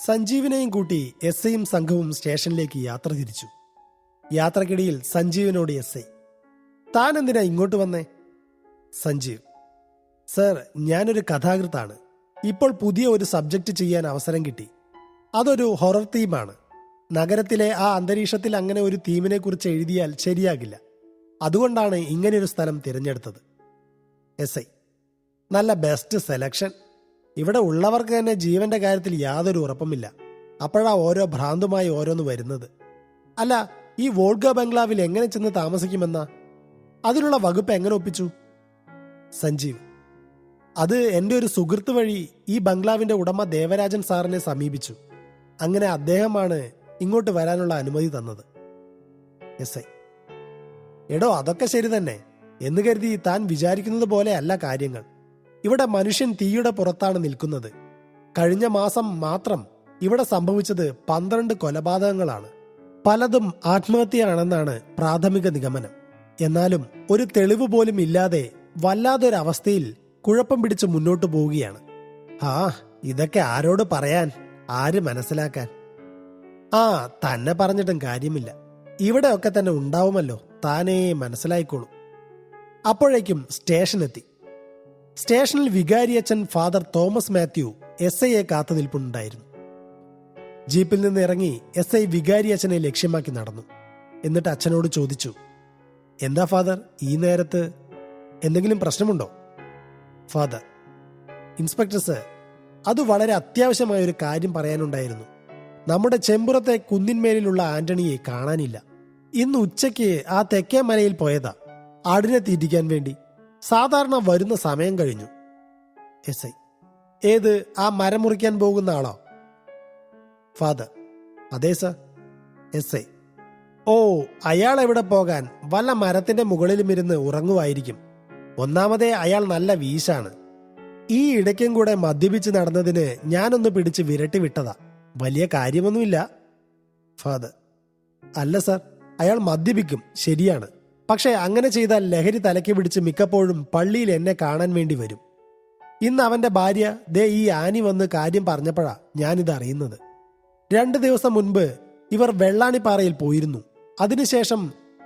സഞ്ജീവിനെയും കൂട്ടി എസ് ഐയും സംഘവും സ്റ്റേഷനിലേക്ക് യാത്ര തിരിച്ചു. യാത്രക്കിടയിൽ സഞ്ജീവിനോട് എസ് ഐ, താൻ എന്തിനാ ഇങ്ങോട്ട് വന്നേ? സഞ്ജീവ്, സർ, ഞാനൊരു കഥാകൃത്താണ്. ഇപ്പോൾ പുതിയ ഒരു സബ്ജക്റ്റ് ചെയ്യാൻ അവസരം കിട്ടി. അതൊരു ഹൊറർ തീമാണ്. നഗരത്തിലെ ആ അന്തരീക്ഷത്തിൽ അങ്ങനെ ഒരു തീമിനെ കുറിച്ച് എഴുതിയാൽ ശരിയാകില്ല. അതുകൊണ്ടാണ് ഇങ്ങനെയൊരു സ്ഥലം തിരഞ്ഞെടുത്തത്. എസ് ഐ, നല്ല ബെസ്റ്റ് സെലക്ഷൻ. ഇവിടെ ഉള്ളവർക്ക് തന്നെ ജീവന്റെ കാര്യത്തിൽ യാതൊരു ഉറപ്പുമില്ല. അപ്പോഴാ ഓരോ ഭ്രാന്തുമായി ഓരോന്ന് വരുന്നത്. അല്ല, ഈ വോൾഗ ബംഗ്ലാവിൽ എങ്ങനെ ചെന്ന് താമസിക്കുമെന്നാ? അതിനുള്ള വകുപ്പ് എങ്ങനെ ഒപ്പിച്ചു? സഞ്ജീവ്, അത് എൻ്റെ ഒരു സുഹൃത്ത് വഴി ഈ ബംഗ്ലാവിന്റെ ഉടമ ദേവരാജൻ സാറിനെ സമീപിച്ചു. അങ്ങനെ അദ്ദേഹമാണ് ഇങ്ങോട്ട് വരാനുള്ള അനുമതി തന്നത്. എസ് ഐ, എടോ, അതൊക്കെ ശരി തന്നെ എന്ന് കരുതി താൻ വിചാരിക്കുന്നത് പോലെ അല്ല കാര്യങ്ങൾ. ഇവിടെ മനുഷ്യൻ തീയുടെ പുറത്താണ് നിൽക്കുന്നത്. കഴിഞ്ഞ മാസം മാത്രം ഇവിടെ സംഭവിച്ചത് 12 കൊലപാതകങ്ങളാണ്. പലതും ആത്മഹത്യയാണെന്നാണ് പ്രാഥമിക നിഗമനം. എന്നാലും ഒരു തെളിവ് പോലും ഇല്ലാതെ വല്ലാതൊരവസ്ഥയിൽ കുഴപ്പം പിടിച്ച് മുന്നോട്ടു പോവുകയാണ്. ഇതൊക്കെ ആരോട് പറയാൻ, ആര് മനസ്സിലാക്കാൻ? തന്നെ പറഞ്ഞിട്ടും കാര്യമില്ല. ഇവിടെയൊക്കെ തന്നെ ഉണ്ടാവുമല്ലോ, താനേ മനസ്സിലായിക്കോളൂ. അപ്പോഴേക്കും സ്റ്റേഷനെത്തി. സ്റ്റേഷനിൽ വികാരിയച്ഛൻ ഫാദർ തോമസ് മാത്യു എസ് ഐയെ കാത്തു നിൽപ്പുണ്ടായിരുന്നു. ജീപ്പിൽ നിന്ന് ഇറങ്ങി എസ് ഐ വികാരിയച്ഛനെ ലക്ഷ്യമാക്കി നടന്നു. എന്നിട്ട് അച്ഛനോട് ചോദിച്ചു, എന്താ ഫാദർ ഈ നേരത്ത്? എന്തെങ്കിലും പ്രശ്നമുണ്ടോ? ഫാദർ, ഇൻസ്പെക്ടർ സർ, അത് വളരെ അത്യാവശ്യമായ ഒരു കാര്യം പറയാനുണ്ടായിരുന്നു. നമ്മുടെ ചെമ്പുറത്തെ കുന്നിന്മേലിലുള്ള ആന്റണിയെ കാണാനില്ല. ഇന്ന് ഉച്ചയ്ക്ക് ആ തെക്കേ മലയിൽ പോയതാ, ആടിനെ തീറ്റിക്കാൻ വേണ്ടി. സാധാരണ വരുന്ന സമയം കഴിഞ്ഞു. എസ് ഐ, ഏത്, ആ മരം മുറിക്കാൻ പോകുന്ന ആളോ? ഫാദർ, അതെ സർ. എസ് ഐ, ഓ, അയാൾ എവിടെ പോകാൻ, വല്ല മരത്തിന്റെ മുകളിലും ഇരുന്ന് ഉറങ്ങുമായിരിക്കും. ഒന്നാമതേ അയാൾ നല്ല വീശാണ്. ഈ ഇടയ്ക്കും കൂടെ മദ്യപിച്ച് നടന്നതിന് ഞാനൊന്ന് പിടിച്ച് വിരട്ടി വിട്ടതാ. വലിയ കാര്യമൊന്നുമില്ല. ഫാദർ, അല്ല സർ, അയാൾ മദ്യപിക്കും, ശരിയാണ്. പക്ഷെ അങ്ങനെ ചെയ്താൽ ലഹരി തലയ്ക്ക് പിടിച്ച് മിക്കപ്പോഴും പള്ളിയിൽ എന്നെ കാണാൻ വേണ്ടി വരും. ഇന്ന് അവന്റെ ഭാര്യ ദേ ഈ ആനി വന്ന് കാര്യം പറഞ്ഞപ്പോഴാ ഞാനിത് അറിയുന്നത്. 2 ദിവസം മുൻപ് ഇവർ വെള്ളാണിപ്പാറയിൽ പോയിരുന്നു. അതിനുശേഷം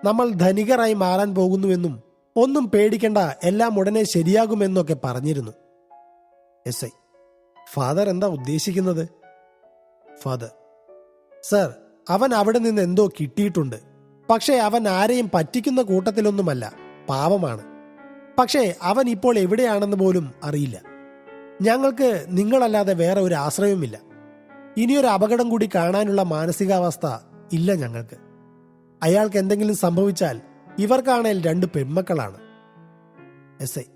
നമ്മൾ ധനികരായി മാറാൻ പോകുന്നുവെന്നും ഒന്നും പേടിക്കണ്ട, എല്ലാം ഉടനെ ശരിയാകുമെന്നൊക്കെ പറഞ്ഞിരുന്നു. എസ് ഐ, ഫാദർ എന്താ ഉദ്ദേശിക്കുന്നത്? ഫാദർ, സർ, അവൻ അവിടെ നിന്ന് എന്തോ കിട്ടിയിട്ടുണ്ട്. പക്ഷേ അവൻ ആരെയും പറ്റിക്കുന്ന കൂട്ടത്തിലൊന്നുമല്ല, പാവമാണ്. പക്ഷേ അവൻ ഇപ്പോൾ എവിടെയാണെന്ന് പോലും അറിയില്ല. ഞങ്ങൾക്ക് നിങ്ങളല്ലാതെ വേറെ ഒരു ആശ്രയവുമില്ല. ഇനിയൊരു അപകടം കൂടി കാണാനുള്ള മാനസികാവസ്ഥ ഇല്ല ഞങ്ങൾക്ക്. അയാൾക്ക് എന്തെങ്കിലും സംഭവിച്ചാൽ ഇവർക്കാണേൽ 2 പെൺമക്കളാണ്. എസ് ഐ,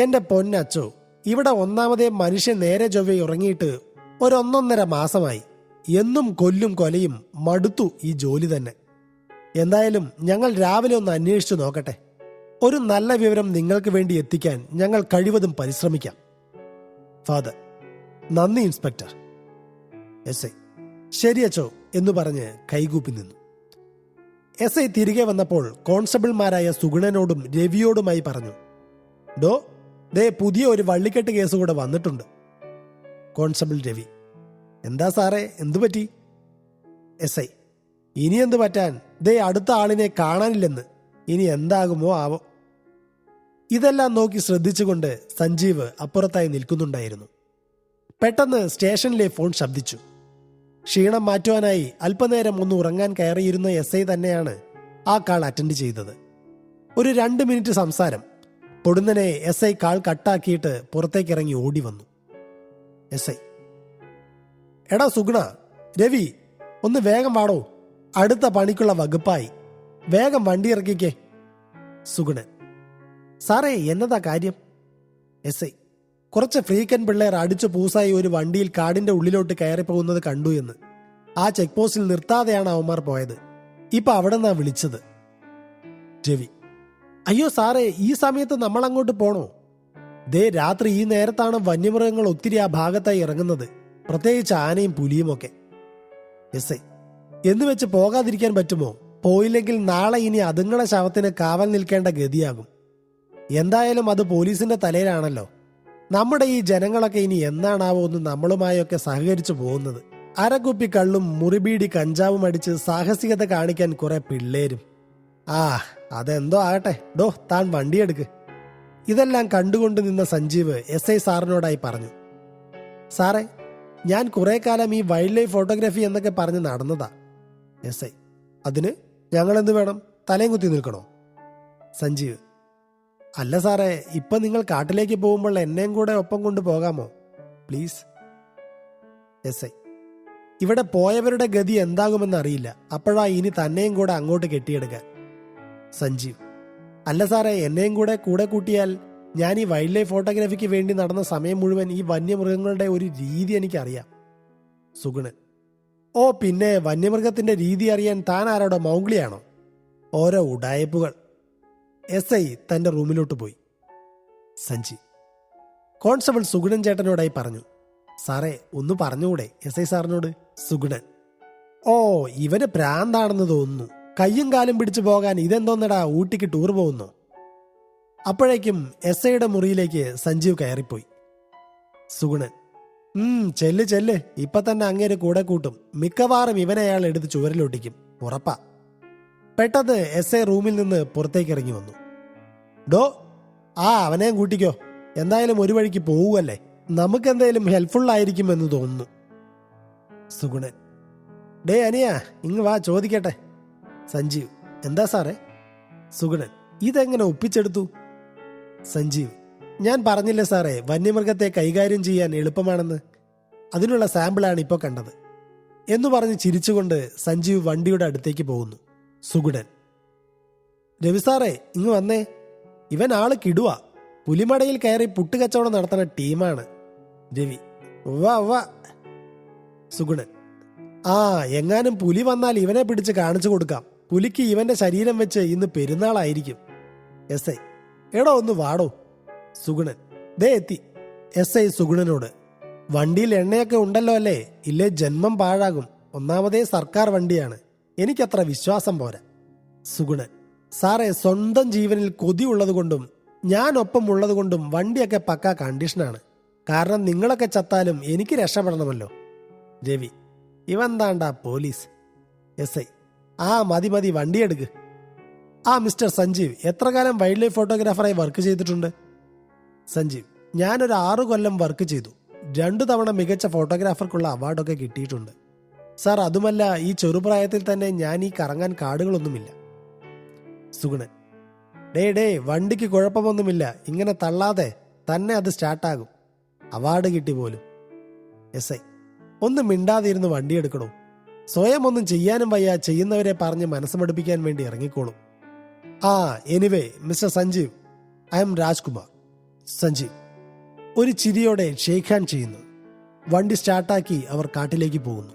എന്റെ പൊന്നച്ചോ, ഇവിടെ ഒന്നാമതേ മനുഷ്യൻ നേരെ ചൊവ്വേ ഉറങ്ങിയിട്ട് 1.5 മാസമായി. എന്നും കൊല്ലും കൊലയും, മടുത്തു ഈ ജോലി തന്നെ. എന്തായാലും ഞങ്ങൾ രാവിലെ ഒന്ന് അന്വേഷിച്ചു നോക്കട്ടെ. ഒരു നല്ല വിവരം നിങ്ങൾക്ക് വേണ്ടി എത്തിക്കാൻ ഞങ്ങൾ കഴിവതും പരിശ്രമിക്കാം. ഫാദർ, നന്ദി ഇൻസ്പെക്ടർ. എസ് ഐ, ശരി അച്ചോ എന്ന് പറഞ്ഞ് കൈകൂപ്പി നിന്നു. എസ് ഐ തിരികെ വന്നപ്പോൾ കോൺസ്റ്റബിൾമാരായ സുഗുണനോടും രവിയോടുമായി പറഞ്ഞു, ദേ പുതിയ ഒരു വള്ളിക്കെട്ട് കേസ് കൂടെ വന്നിട്ടുണ്ട്. കോൺസ്റ്റബിൾ രവി, എന്താ സാറേ, എന്തു പറ്റി? എസ് ഐ, ഇനി എന്ത് പറ്റാൻ, ദേ അടുത്ത ആളിനെ കാണാനില്ലെന്ന്. ഇനി എന്താകുമോ ആവോ. ഇതെല്ലാം നോക്കി ശ്രദ്ധിച്ചുകൊണ്ട് സഞ്ജീവ് അപ്പുറത്തായി നിൽക്കുന്നുണ്ടായിരുന്നു. പെട്ടെന്ന് സ്റ്റേഷനിലെ ഫോൺ ശബ്ദിച്ചു. ക്ഷീണം മാറ്റുവാനായി അല്പനേരം ഒന്ന് ഉറങ്ങാൻ കയറിയിരുന്ന എസ് ഐ തന്നെയാണ് ആ കാൾ അറ്റൻഡ് ചെയ്തത്. ഒരു 2 മിനിറ്റ് സംസാരം. പൊടുന്നനെ എസ് ഐ കാൾ കട്ടാക്കിയിട്ട് പുറത്തേക്കിറങ്ങി ഓടി വന്നു. എസ് ഐ, എടാ സുഗുണ, രവി, ഒന്ന് വേഗം വാടോ, അടുത്ത പണിക്കുള്ള വകുപ്പായി. വേഗം വണ്ടി ഇറക്കിക്കേ. സുഗുണൻ, സാറേ എന്നതാ കാര്യം? എസ് ഐ, കുറച്ച് ഫ്രീക്കൻ പിള്ളേർ അടിച്ചു പൂസായി ഒരു വണ്ടിയിൽ കാടിന്റെ ഉള്ളിലോട്ട് കയറിപ്പോകുന്നത് കണ്ടു എന്ന്. ആ ചെക്ക് പോസ്റ്റിൽ നിർത്താതെയാണ് അവന്മാർ പോയത്. ഇപ്പൊ അവിടെ നിന്നാ വിളിച്ചത്. രവി, അയ്യോ സാറേ, ഈ സമയത്ത് നമ്മൾ അങ്ങോട്ട് പോണോ? ദേ രാത്രി ഈ നേരത്താണ് വന്യമൃഗങ്ങൾ ഒത്തിരി ആ ഭാഗത്തായി ഇറങ്ങുന്നത്, പ്രത്യേകിച്ച് ആനയും പുലിയും ഒക്കെ. എസ് ഐ, എന്ന് വെച്ച് പോകാതിരിക്കാൻ പറ്റുമോ? പോയില്ലെങ്കിൽ നാളെ ഇനി അതുങ്ങളെ ശവത്തിന് കാവൽ നിൽക്കേണ്ട ഗതിയാകും. എന്തായാലും അത് പോലീസിന്റെ തലയിലാണല്ലോ. നമ്മുടെ ഈ ജനങ്ങളൊക്കെ ഇനി എന്നാണാവോ ഒന്ന് നമ്മളുമായൊക്കെ സഹകരിച്ചു പോകുന്നത്? അരക്കുപ്പി കള്ളും മുറിബീടി കഞ്ചാവും അടിച്ച് സാഹസികത കാണിക്കാൻ കുറെ പിള്ളേരും. ആ അതെന്തോ ആകട്ടെ, ഡോ താൻ വണ്ടിയെടുക്ക്. ഇതെല്ലാം കണ്ടുകൊണ്ട് നിന്ന സഞ്ജീവ് SI സാറിനോടായി പറഞ്ഞു, സാറേ, ഞാൻ കുറെ കാലം ഈ വൈൽഡ് ലൈഫ് ഫോട്ടോഗ്രാഫി എന്നൊക്കെ പറഞ്ഞ് നടന്നതാ. SI: അതിന് ഞങ്ങളെന്ത് വേണം? തലയും കുത്തി നിൽക്കണോ? സഞ്ജീവ്: അല്ല സാറേ, ഇപ്പൊ നിങ്ങൾ കാട്ടിലേക്ക് പോകുമ്പോൾ എന്നെയും കൂടെ ഒപ്പം കൊണ്ടുപോകാമോ പ്ലീസ്? SI: ഇവിടെ പോയവരുടെ ഗതി എന്താകുമെന്നറിയില്ല, അപ്പോഴാ ഇനി തന്നെയും കൂടെ അങ്ങോട്ട് കെട്ടിയെടുക്കാൻ. സഞ്ജീവ്: അല്ല സാറേ, എന്നെയും കൂടെ കൂട്ടിയാൽ ഞാൻ ഈ വൈൽഡ് ലൈഫ് ഫോട്ടോഗ്രാഫിക്ക് വേണ്ടി നടന്ന സമയം മുഴുവൻ ഈ വന്യമൃഗങ്ങളുടെ ഒരു രീതി എനിക്കറിയാം. സുഗുണൻ: ഓ പിന്നെ വന്യമൃഗത്തിന്റെ രീതി അറിയാൻ താൻ ആരോടോ മൗഗ്ലിയാണോ? ഓരോ ഉടായ്പുകൾ. SI തന്റെ റൂമിലോട്ട് പോയി. സഞ്ജീവ് കോൺസ്റ്റബിൾ സുഗുണൻ ചേട്ടനോടായി പറഞ്ഞു, സാറേ ഒന്ന് പറഞ്ഞുകൂടെ SI സാറിനോട്? സുഗുണൻ: ഓ ഇവന് പ്രാന്താണെന്ന് തോന്നുന്നു, കയ്യും കാലും പിടിച്ചു പോകാൻ ഇതെന്തോന്നടാ ഊട്ടിക്ക് ടൂർ പോകുന്നു. അപ്പോഴേക്കും SIയുടെ മുറിയിലേക്ക് സഞ്ജീവ് കയറിപ്പോയി. സുഗുണൻ: ചെല്ല്, ഇപ്പൊ തന്നെ അങ്ങേര് കൂടെ കൂട്ടും, മിക്കവാറും ഇവനെ അയാൾ എടുത്ത് ചുവരിലൊട്ടിക്കും, ഉറപ്പാ. പെട്ടെന്ന് SI റൂമിൽ നിന്ന് പുറത്തേക്ക് ഇറങ്ങി വന്നു. ഡോ, അവനെയും കൂട്ടിക്കോ, എന്തായാലും ഒരു വഴിക്ക് പോവുകയല്ലേ, നമുക്കെന്തായാലും ഹെൽപ്ഫുൾ ആയിരിക്കുമെന്ന് തോന്നുന്നു. സുഗുണൻ: ഡേ അനിയ, ഇങ്ങ് വാ, ചോദിക്കട്ടെ. സഞ്ജീവ്: എന്താ സാറേ? സുഗുണൻ: ഇതെങ്ങനെ ഒപ്പിച്ചെടുത്തു? സഞ്ജീവ്: ഞാൻ പറഞ്ഞില്ലേ സാറേ, വന്യമൃഗത്തെ കൈകാര്യം ചെയ്യാൻ എളുപ്പമാണെന്ന്. അതിനുള്ള സാമ്പിളാണ് ഇപ്പോൾ കണ്ടത് എന്ന് പറഞ്ഞ് ചിരിച്ചുകൊണ്ട് സഞ്ജീവ് വണ്ടിയുടെ അടുത്തേക്ക് പോകുന്നു. സുഗുണൻ: രവി സാറേ, ഇങ്ങ് വന്നേ, ഇവൻ ആള് കിടുവാ, പുലിമടയിൽ കയറി പുട്ടുകച്ചവടം നടത്തുന്ന ടീമാണ്. രവി: വാ. സുഗുണൻ: എങ്ങാനും പുലി വന്നാൽ ഇവനെ പിടിച്ച് കാണിച്ചു കൊടുക്കാം, പുലിക്ക് ഇവന്റെ ശരീരം വെച്ച് ഇന്ന് പെരുന്നാളായിരിക്കും. SI: എടോ ഒന്ന് വാടോ. സുഗുണൻ: ദേ എത്തി. SI സുഗുണനോട്: വണ്ടിയിൽ എണ്ണയൊക്കെ ഉണ്ടല്ലോ അല്ലേ? ഇല്ലേ ജന്മം പാഴാകും, ഒന്നാമതേ സർക്കാർ വണ്ടിയാണ്, എനിക്കത്ര വിശ്വാസം പോരാ. സുഗുണൻ: സാറേ, സ്വന്തം ജീവനിൽ കൊതിയുള്ളത് കൊണ്ടും ഞാൻ ഒപ്പം ഉള്ളത് കൊണ്ടും വണ്ടിയൊക്കെ പക്കാ കണ്ടീഷനാണ്, കാരണം നിങ്ങളൊക്കെ ചത്താലും എനിക്ക് രക്ഷപ്പെടണമല്ലോ. രവി: ഇവന്താണ്ടാ പോലീസ്. SI: മതി, വണ്ടിയെടുക്ക്. മിസ്റ്റർ സഞ്ജീവ്, എത്ര കാലം വൈൽഡ് ലൈഫ് ഫോട്ടോഗ്രാഫറായി വർക്ക് ചെയ്തിട്ടുണ്ട്? സഞ്ജീവ്: ഞാനൊരു 6 കൊല്ലം വർക്ക് ചെയ്തു, 2 തവണ മികച്ച ഫോട്ടോഗ്രാഫർക്കുള്ള അവാർഡൊക്കെ കിട്ടിയിട്ടുണ്ട് സാർ. അതുമല്ല, ഈ ചെറുപ്രായത്തിൽ തന്നെ ഞാൻ ഈ കറങ്ങാൻ കാർഡുകളൊന്നുമില്ല. സുഗുണൻ: ഡേ, വണ്ടിക്ക് കുഴപ്പമൊന്നുമില്ല, ഇങ്ങനെ തള്ളാതെ തന്നെ അത് സ്റ്റാർട്ടാകും, അവാർഡ് കിട്ടി പോലും. SI: ഒന്ന് മിണ്ടാതിരുന്ന് വണ്ടിയെടുക്കണോ, സ്വയം ഒന്നും ചെയ്യാനും വയ്യ, ചെയ്യുന്നവരെ പറഞ്ഞ് മനസ്സ് മടുപ്പിക്കാൻ വേണ്ടി ഇറങ്ങിക്കോളും. Anyway mister Sanjeev, I am Rajkumar. Sanjeev ഒരു ചിരിയോടെ ഷേക്ക് ഹാൻഡ് ചെയ്യുന്നു. വണ്ടി സ്റ്റാർട്ടാക്കി അവർ കാട്ടിലേക്ക് പോകുന്നു.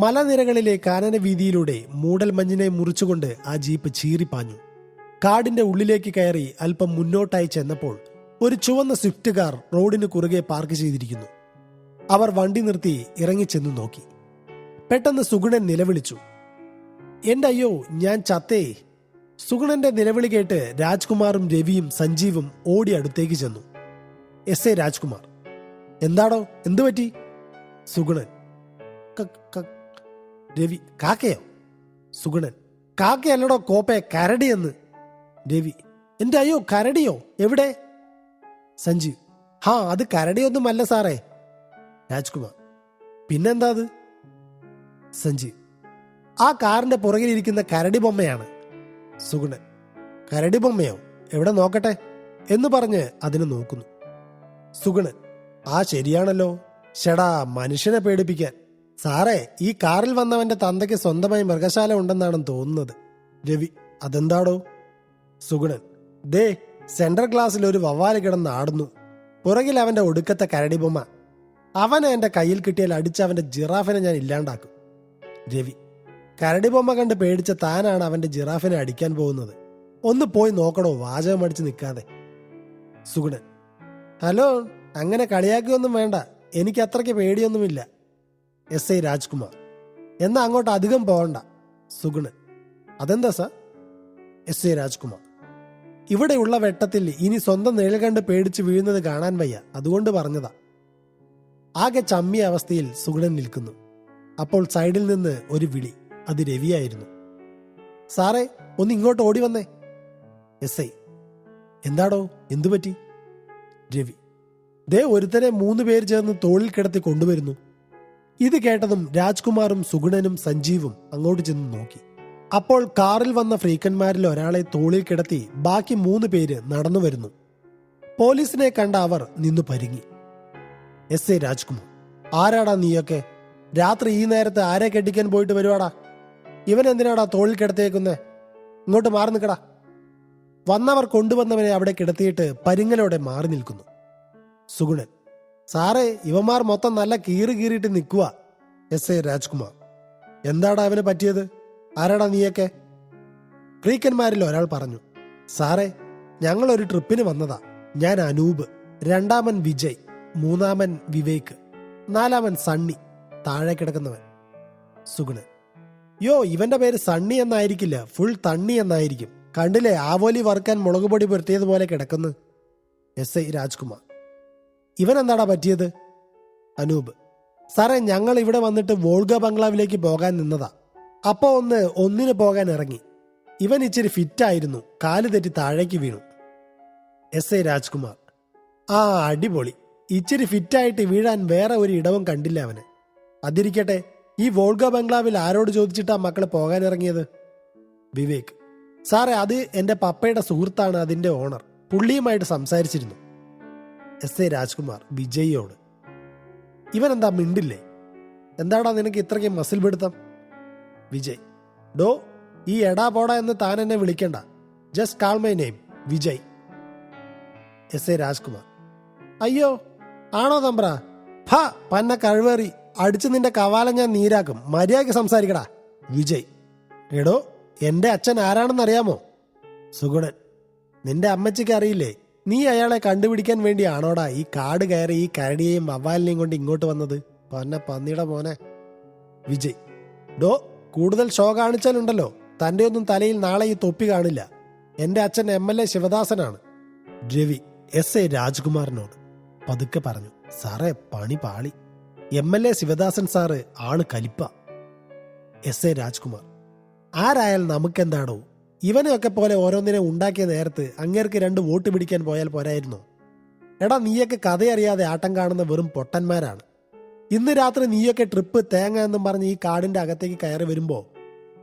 മലനിരകളിലെ കാനന വീതിയിലൂടെ മൂടൽ മഞ്ഞിനെ മുറിച്ചുകൊണ്ട് ആ ജീപ്പ് ചീറിപ്പാഞ്ഞു. കാടിന്റെ ഉള്ളിലേക്ക് കയറി അല്പം മുന്നോട്ടായി ചെന്നപ്പോൾ ഒരു ചുവന്ന സ്വിഫ്റ്റ് കാർ റോഡിന് കുറുകെ പാർക്ക് ചെയ്തിരിക്കുന്നു. അവർ വണ്ടി നിർത്തി ഇറങ്ങിച്ചെന്ന് നോക്കി. പെട്ടെന്ന് സുഗുണൻ നിലവിളിച്ചു, എന്റെ അയ്യോ, ഞാൻ ചത്തേ. സുഗുണന്റെ നിലവിളി കേട്ട് രാജ്കുമാറും രവിയും സഞ്ജീവും ഓടി അടുത്തേക്ക് ചെന്നു. SI രാജ്കുമാർ: എന്താടോ, എന്തു പറ്റി? സുഗുണൻ: രവി: കാക്കയോ? സുഗുണൻ: കാക്കയല്ലടോ കോപ്പെ, കരടിയെന്ന്. രവി: എന്റെ അയ്യോ, കരടിയോ? എവിടെ? സഞ്ജീവ്: അത് കരടിയൊന്നുമല്ല സാറേ. രാജ്കുമാർ: പിന്നെന്താ അത്? സഞ്ജീവ്: ആ കാറിന്റെ പുറകിലിരിക്കുന്ന കരടി ബൊമ്മയാണ്. സുഗുണൻ: കരടി ബൊമ്മയോ? എവിടെ നോക്കട്ടെ എന്ന് പറഞ്ഞ് അതിന് നോക്കുന്നു. സുഗുണൻ: ശരിയാണല്ലോ, ഷെടാ, മനുഷ്യനെ പേടിപ്പിക്കാൻ. സാറേ, ഈ കാറിൽ വന്നവന്റെ തന്തയ്ക്ക് സ്വന്തമായി മൃഗശാല ഉണ്ടെന്നാണ് തോന്നുന്നത്. രവി: അതെന്താടോ? സുഗുണൻ: ദേ, സെൻട്രൽ ക്ലാസ്സിൽ ഒരു വവ്വാല് കിടന്ന് ആടുന്നു, പുറകിൽ അവന്റെ ഒടുക്കത്തെ കരടി ബൊമ്മ. അവനെ എന്റെ കയ്യിൽ കിട്ടിയാൽ അടിച്ച് അവന്റെ ജിറാഫിനെ ഞാൻ ഇല്ലാണ്ടാക്കും. രവി: കരടി ബൊമ്മ കണ്ട് പേടിച്ച താനാണ് അവന്റെ ജിറാഫിനെ അടിക്കാൻ പോകുന്നത്, ഒന്ന് പോയി നോക്കണോ, വാചകം അടിച്ച് നിൽക്കാതെ. സുഗുണൻ: ഹലോ, അങ്ങനെ കളിയാക്കിയൊന്നും വേണ്ട, എനിക്ക് അത്രയ്ക്ക് പേടിയൊന്നുമില്ല. SI രാജ്കുമാർ: എന്നാ അങ്ങോട്ട് അധികം പോകണ്ട. സുഗുണൻ: അതെന്താ സാർ? SI രാജ്കുമാർ: ഇവിടെയുള്ള വെട്ടത്തിൽ ഇനി സ്വന്തം നിഴൽ കണ്ട് പേടിച്ച് വീഴുന്നത് കാണാൻ വയ്യ, അതുകൊണ്ട് പറഞ്ഞതാ. ആകെ ചമ്മിയ അവസ്ഥയിൽ സുഗുണൻ നിൽക്കുന്നു. അപ്പോൾ സൈഡിൽ നിന്ന് ഒരു വിളി. അത് രവിയായിരുന്നു. സാറേ, ഒന്ന് ഇങ്ങോട്ട് ഓടി വന്നേ. S I. എന്താടോ, എന്തുപറ്റി? രവി. ദേ ഒരുത്തനെ 3 പേര് ചേർന്ന് തോളിൽ കിടത്തി കൊണ്ടുവരുന്നു. ഇത് കേട്ടതും രാജ്കുമാറും സുഗുണനും സഞ്ജീവും അങ്ങോട്ട് ചെന്ന് നോക്കി. അപ്പോൾ കാറിൽ വന്ന ഫ്രീക്കന്മാരിൽ ഒരാളെ തോളിൽ കിടത്തി ബാക്കി 3 പേര് നടന്നു വരുന്നു. പോലീസിനെ കണ്ട അവർ നിന്നു പരിങ്ങി. S I Rajkumar. ആരാടാ നീയൊക്കെ? രാത്രി ഈ നേരത്ത് ആരെ കെട്ടിക്കാൻ പോയിട്ട് വരുവാടാ? ഇവൻ എന്തിനാടാ തോളിൽ കിടത്തിയേക്കുന്നേ? ഇങ്ങോട്ട് മാറി നിൽക്കടാ. വന്നവർ കൊണ്ടുവന്നവനെ അവിടെ കിടത്തിയിട്ട് പരിങ്ങലോടെ മാറി നിൽക്കുന്നു. സുഗുണൻ. സാറേ, ഇവന്മാർ മൊത്തം നല്ല കീറിയിട്ട് നിൽക്കുക. S I Rajkumar. എന്താടാ അവന് പറ്റിയത്? ആരാടാ നീയൊക്കെ? ഫ്രീക്കന്മാരിൽ ഒരാൾ പറഞ്ഞു. സാറേ, ഞങ്ങളൊരു ട്രിപ്പിന് വന്നതാ. ഞാൻ അനൂപ്, 2ാമൻ വിജയ്, 3ാമൻ വിവേക്, 4ാമൻ സണ്ണി, താഴെ കിടക്കുന്നവൻ. സുഗുണൻ. യോ, ഇവന്റെ പേര് സണ്ണി എന്നായിരിക്കില്ല, ഫുൾ തണ്ണി എന്നായിരിക്കും. കണ്ടില്ലേ, ആവോലി വറുക്കാൻ മുളകുപൊടി പുരട്ടിയതുപോലെ കിടക്കുന്നു. S I Rajkumar. ഇവൻ എന്താടാ പറ്റിയത്? അനൂപ്. സാറേ, ഞങ്ങൾ ഇവിടെ വന്നിട്ട് വോൾഗ ബംഗ്ലാവിലേക്ക് പോകാൻ നിന്നതാ. അപ്പോ ഒന്നിന് പോകാൻ ഇറങ്ങി. ഇവൻ ഇച്ചിരി ഫിറ്റായിരുന്നു, കാല് തെറ്റി താഴേക്ക് വീണു. S I Rajkumar. ആ, അടിപൊളി. ഇച്ചിരി ഫിറ്റായിട്ട് വീഴാൻ വേറെ ഒരു ഇടവും കണ്ടില്ല അവന്. അതിരിക്കട്ടെ, ഈ വോൾഗ ബംഗ്ലാവിൽ ആരോട് ചോദിച്ചിട്ടാ മക്കള് പോകാൻ ഇറങ്ങിയത്? വിവേക്. സാറേ, അത് എന്റെ പപ്പയുടെ സുഹൃത്താണ്, അതിന്റെ ഓണർ. പുള്ളിയുമായിട്ട് സംസാരിച്ചിരുന്നു. എസ് ഐ രാജ്കുമാർ വിജയിയോട്. ഇവൻ എന്താ മിണ്ടില്ലേ? എന്താടാ നിനക്ക് ഇത്രയ്ക്ക് മസിൽ പിടുത്തം? വിജയ്. ഡോ, ഈ എടാ പോടാ എന്ന് താൻ എന്നെ വിളിക്കണ്ട. Just call my name, Vijay. S I Rajkumar. അയ്യോ, ആണോ തമ്പ്ര? ഫ, പന്ന കഴിവേറി, അടിച്ച് നിന്റെ കവാലം ഞാൻ നീരാക്കും. മര്യാദയ്ക്ക് സംസാരിക്കടാ. വിജയ്. എടോ, എന്റെ അച്ഛൻ ആരാണെന്നറിയാമോ? സുഗുണൻ. നിന്റെ അമ്മച്ചിക്ക് അറിയില്ലേ? നീ അയാളെ കണ്ടുപിടിക്കാൻ വേണ്ടിയാണോടാ ഈ കാട് കയറി ഈ കരടിയെയും വവ്വാലിനെയും കൊണ്ട് ഇങ്ങോട്ട് വന്നത്? പന്ന പന്നിയുടെ മോനെ. വിജയ്. ഡോ, കൂടുതൽ ഷോ കാണിച്ചാലുണ്ടല്ലോ, തന്റെ ഒന്നും തലയിൽ നാളെ ഈ തൊപ്പി കാണില്ല. എന്റെ അച്ഛൻ MLA ശിവദാസനാണ്. രവി എസ് ഐ രാജ്കുമാറിനോട് പതുക്കെ പറഞ്ഞു. സാറേ, പണി പാളി. MLA ശിവദാസൻ സാറ് ആള് കലിപ്പ. S I Rajkumar. ആരായാൽ നമുക്കെന്താണോ? ഇവനെയൊക്കെ പോലെ ഓരോന്നിനെ ഉണ്ടാക്കിയ നേരത്ത് അങ്ങേർക്ക് 2 വോട്ട് പിടിക്കാൻ പോയാൽ പോരായിരുന്നോ? എടാ, നീയൊക്കെ കഥയറിയാതെ ആട്ടം കാണുന്ന വെറും പൊട്ടന്മാരാണ്. ഇന്ന് രാത്രി നീയൊക്കെ ട്രിപ്പ് തേങ്ങ എന്നും പറഞ്ഞ് ഈ കാടിന്റെ അകത്തേക്ക് കയറി വരുമ്പോ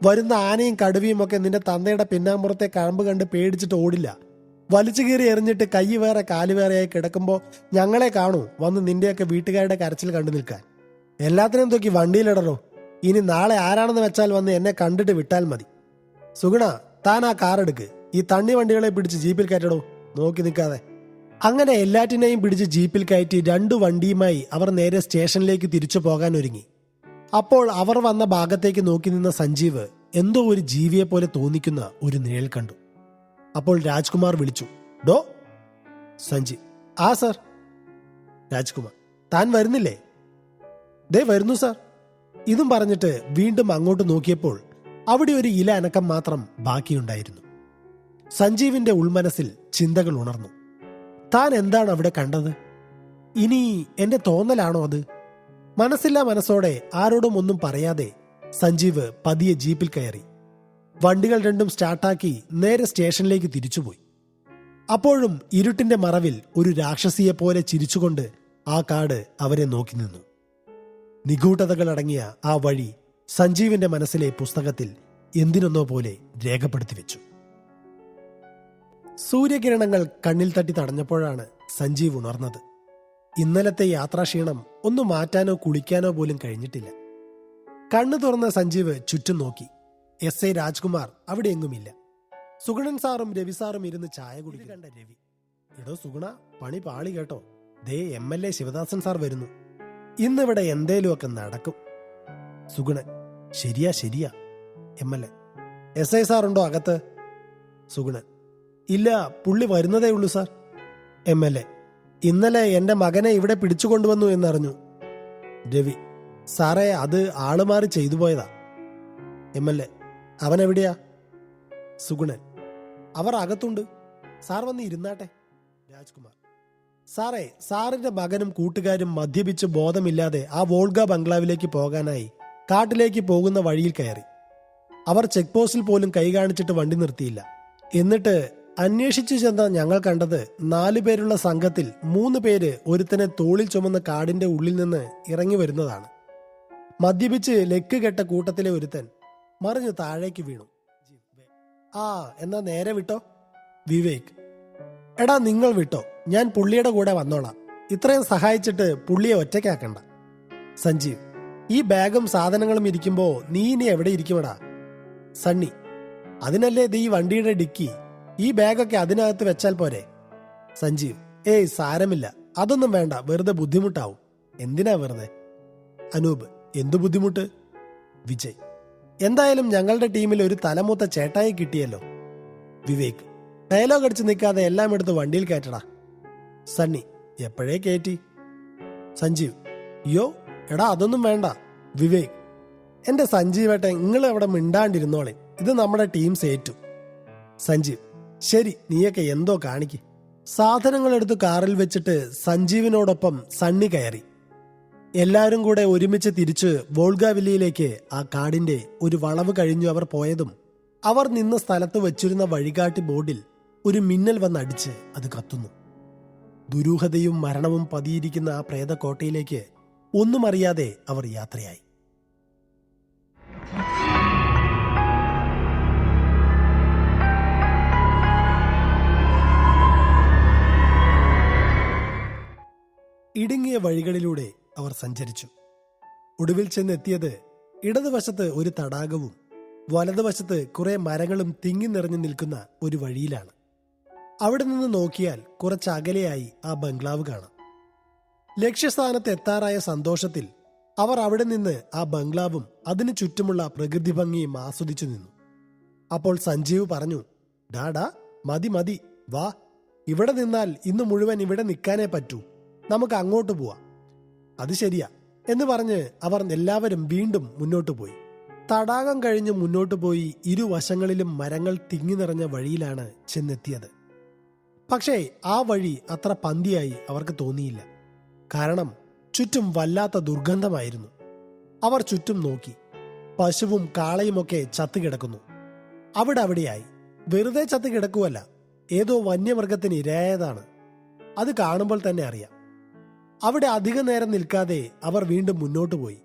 വരുന്ന ആനയും കടുവയും ഒക്കെ നിന്റെ തന്തയുടെ പിന്നാമ്പുറത്തെ കഴമ്പ് കണ്ട് പേടിച്ചിട്ട് ഓടില്ല. വലിച്ചു കീറി എറിഞ്ഞിട്ട് കൈ വേറെ കാല് വേറെയായി കിടക്കുമ്പോ ഞങ്ങളെ കാണൂ വന്ന് നിന്റെയൊക്കെ വീട്ടുകാരുടെ കരച്ചിൽ കണ്ടു നിൽക്കാൻ. എല്ലാത്തിനും തൂക്കി വണ്ടിയിലിടണോ? ഇനി നാളെ ആരാണെന്ന് വെച്ചാൽ വന്ന് എന്നെ കണ്ടിട്ട് വിട്ടാൽ മതി. സുഗുണ, താൻ ആ കാർ എടുക്ക്. ഈ തണ്ണി വണ്ടികളെ പിടിച്ച് ജീപ്പിൽ കയറ്റടോ, നോക്കി നിൽക്കാതെ. അങ്ങനെ എല്ലാറ്റിനെയും പിടിച്ച് ജീപ്പിൽ കയറ്റി 2 വണ്ടിയുമായി അവർ നേരെ സ്റ്റേഷനിലേക്ക് തിരിച്ചു പോകാൻ ഒരുങ്ങി. അപ്പോൾ അവർ വന്ന ഭാഗത്തേക്ക് നോക്കി നിന്ന സഞ്ജീവ് എന്തോ ഒരു ജീവിയെ പോലെ തോന്നിക്കുന്ന ഒരു നിഴൽ കണ്ടു. അപ്പോൾ രാജ്കുമാർ വിളിച്ചു. ഡോ. സഞ്ജീവ്. ആ സർ. രാജ്കുമാർ. താൻ വരുന്നില്ലേ? ദേ വരുന്നു സാർ. ഇതും പറഞ്ഞിട്ട് വീണ്ടും അങ്ങോട്ട് നോക്കിയപ്പോൾ അവിടെ ഒരു ഇല അനക്കം മാത്രം ബാക്കിയുണ്ടായിരുന്നു. സഞ്ജീവിന്റെ ഉൾമനസ്സിൽ ചിന്തകൾ ഉണർന്നു. താൻ എന്താണ് അവിടെ കണ്ടത്? ഇനി എന്റെ തോന്നലാണോ അത്? മനസ്സില്ലാ മനസ്സോടെ ആരോടും ഒന്നും പറയാതെ സഞ്ജീവ് പതിയെ ജീപ്പിൽ കയറി. വണ്ടികൾ 2 സ്റ്റാർട്ടാക്കി നേരെ സ്റ്റേഷനിലേക്ക് തിരിച്ചുപോയി. അപ്പോഴും ഇരുട്ടിന്റെ മറവിൽ ഒരു രാക്ഷസിയെ പോലെ ചിരിച്ചുകൊണ്ട് ആ കാട് അവരെ നോക്കി നിന്നു. നിഗൂഢതകൾ അടങ്ങിയ ആ വഴി സഞ്ജീവിന്റെ മനസ്സിലെ പുസ്തകത്തിൽ എന്തിനൊന്നോ പോലെ രേഖപ്പെടുത്തി വെച്ചു. സൂര്യകിരണങ്ങൾ കണ്ണിൽ തട്ടി തടഞ്ഞപ്പോഴാണ് സഞ്ജീവ് ഉണർന്നത്. ഇന്നലത്തെ യാത്രാക്ഷീണം ഒന്ന് മാറ്റാനോ കുളിക്കാനോ പോലും കഴിഞ്ഞിട്ടില്ല. കണ്ണു തുറന്ന സഞ്ജീവ് ചുറ്റും നോക്കി. എസ് ഐ രാജ്കുമാർ അവിടെ എങ്ങുമില്ല. സുഗുണൻ സാറും രവി സാറും ഇരുന്ന് ചായ കുടിക്കുക കണ്ട രവി. എടോ സുഗുണ, പണി പാളി കേട്ടോ. ദേ MLA ശിവദാസൻ സാർ വരുന്നു. ഇന്നിവിടെ എന്തേലുമൊക്കെ നടക്കും. സുഗുണൻ. ശരിയാ ശരിയാ. MLA. SI സാറുണ്ടോ അകത്ത്? സുഗുണൻ. ഇല്ല, പുള്ളി വരുന്നതേ ഉള്ളൂ സാർ. MLA. ഇന്നലെ എന്റെ മകനെ ഇവിടെ പിടിച്ചുകൊണ്ടുവന്നു എന്നറിഞ്ഞു. രവി. സാറേ, അത് ആളുമാറി ചെയ്തു പോയതാ. MLA. അവനെവിടെയാ? സുഗുണൻ. അവർ അകത്തുണ്ട്. സാർ വന്ന് ഇരുന്നാട്ടെ. രാജ്കുമാർ: സാറേ, സാറിന്റെ മകനും കൂട്ടുകാരും മദ്യപിച്ച് ബോധമില്ലാതെ ആ വോൾഗ ബംഗ്ലാവിലേക്ക് പോകാനായി കാട്ടിലേക്ക് പോകുന്ന വഴിയിൽ കയറി. അവർ ചെക്ക് പോസ്റ്റിൽ പോലും കൈ കാണിച്ചിട്ട് വണ്ടി നിർത്തിയില്ല. എന്നിട്ട് അന്വേഷിച്ചു ചെന്ന ഞങ്ങൾ കണ്ടത് 4 പേരുള്ള സംഘത്തിൽ 3 പേര് ഒരുത്തനെ തോളിൽ ചുമന്ന കാടിന്റെ ഉള്ളിൽ നിന്ന് ഇറങ്ങി വരുന്നതാണ്. മദ്യപിച്ച് ലെക്ക് കെട്ട കൂട്ടത്തിലെ ഒരുത്തൻ മറിഞ്ഞ് താഴേക്ക് വീണു. ആ, എന്നാ നേരെ വിട്ടോ. വിവേക്: എടാ, നിങ്ങൾ വിട്ടോ, ഞാൻ പുള്ളിയുടെ കൂടെ വന്നോളാം. ഇത്രയും സഹായിച്ചിട്ട് പുള്ളിയെ ഒറ്റയ്ക്കാക്കണ്ട. സഞ്ജീവ്: ഈ ബാഗും സാധനങ്ങളും ഇരിക്കുമ്പോ നീ ഇനി എവിടെ ഇരിക്കുമെടാ? സണ്ണി: അതിനല്ലേ ഇത് ഈ വണ്ടിയുടെ ഡിക്കി, ഈ ബാഗൊക്കെ അതിനകത്ത് വെച്ചാൽ പോരെ? സഞ്ജീവ്: ഏയ് സാരമില്ല, അതൊന്നും വേണ്ട, വെറുതെ ബുദ്ധിമുട്ടാവും. എന്തിനാ വെറുതെ? അനൂപ്: എന്തു ബുദ്ധിമുട്ട്? വിജയ്: എന്തായാലും ഞങ്ങളുടെ ടീമിൽ ഒരു തലമൂത്ത ചേട്ടായി കിട്ടിയല്ലോ. വിവേക്: ഡയലോഗ് അടിച്ച് നിൽക്കാതെ എല്ലാം എടുത്ത് വണ്ടിയിൽ കയറ്റടാ. സണ്ണി: എപ്പോഴേ കയറ്റി. സഞ്ജീവ്: യോ എടാ, അതൊന്നും വേണ്ട. വിവേക്: എന്റെ സഞ്ജീവേട്ടൻ, നിങ്ങൾ അവിടെ മിണ്ടാണ്ടിരുന്നോളെ, ഇത് നമ്മുടെ ടീം സേറ്റു. സഞ്ജീവ്: ശരി, നീയൊക്കെ എന്തോ കാണിക്ക്. സാധനങ്ങൾ എടുത്ത് കാറിൽ വെച്ചിട്ട് സഞ്ജീവിനോടൊപ്പം സണ്ണി കയറി. എല്ലാവരും കൂടെ ഒരുമിച്ച് തിരിച്ച് വോൾഗാവില്ലിയിലേക്ക് ആ കാടിന്റെ ഒരു വളവ് കഴിഞ്ഞു അവർ പോയതും അവർ നിന്ന സ്ഥലത്ത് വച്ചിരുന്ന വഴികാട്ടി ബോർഡിൽ ഒരു മിന്നൽ വന്നടിച്ച് അത് കത്തുന്നു. ദുരൂഹതയും മരണവും പതിയിരിക്കുന്ന ആ പ്രേതക്കോട്ടയിലേക്ക് ഒന്നും അറിയാതെ അവർ യാത്രയായി. ഇടുങ്ങിയ വഴികളിലൂടെ അവർ സഞ്ചരിച്ചു. ഒടുവിൽ ചെന്നെത്തിയത് ഇടതുവശത്ത് ഒരു തടാകവും വലതുവശത്ത് കുറെ മരങ്ങളും തിങ്ങി നിറഞ്ഞു നിൽക്കുന്ന ഒരു വഴിയിലാണ്. അവിടെ നിന്ന് നോക്കിയാൽ കുറച്ച് അകലെയായി ആ ബംഗ്ലാവ് കാണാം. ലക്ഷ്യസ്ഥാനത്ത് എത്താറായ സന്തോഷത്തിൽ അവർ അവിടെ നിന്ന് ആ ബംഗ്ലാവും അതിനു ചുറ്റുമുള്ള പ്രകൃതി ഭംഗിയും ആസ്വദിച്ചു നിന്നു. അപ്പോൾ സഞ്ജീവ് പറഞ്ഞു: ഡാഡാ, മതി മതി, വാ, ഇവിടെ നിന്നാൽ ഇന്ന് മുഴുവൻ ഇവിടെ നിൽക്കാനേ പറ്റൂ, നമുക്ക് അങ്ങോട്ട് പോവാം. അത് ശരിയാ എന്ന് പറഞ്ഞ് അവർ എല്ലാവരും വീണ്ടും മുന്നോട്ടു പോയി. തടാകം കഴിഞ്ഞ് മുന്നോട്ടു പോയി ഇരുവശങ്ങളിലും മരങ്ങൾ തിങ്ങി നിറഞ്ഞ വഴിയിലാണ് ചെന്നെത്തിയത്. പക്ഷേ ആ വഴി അത്ര പന്തിയായി അവർക്ക് തോന്നിയില്ല. കാരണം ചുറ്റും വല്ലാത്ത ദുർഗന്ധമായിരുന്നു. അവർ ചുറ്റും നോക്കി. പശുവും കാളയുമൊക്കെ ചത്തുകിടക്കുന്നു. അവിടെയായി. വെറുതെ ചത്തുകിടക്കുവല്ല, ഏതോ വന്യമൃഗത്തിന് ഇരയായതാണ്. അത് കാണുമ്പോൾ തന്നെ അറിയാം. അവിടെ അധിക നേരം നിൽക്കാതെ അവർ വീണ്ടും മുന്നോട്ടു പോയി.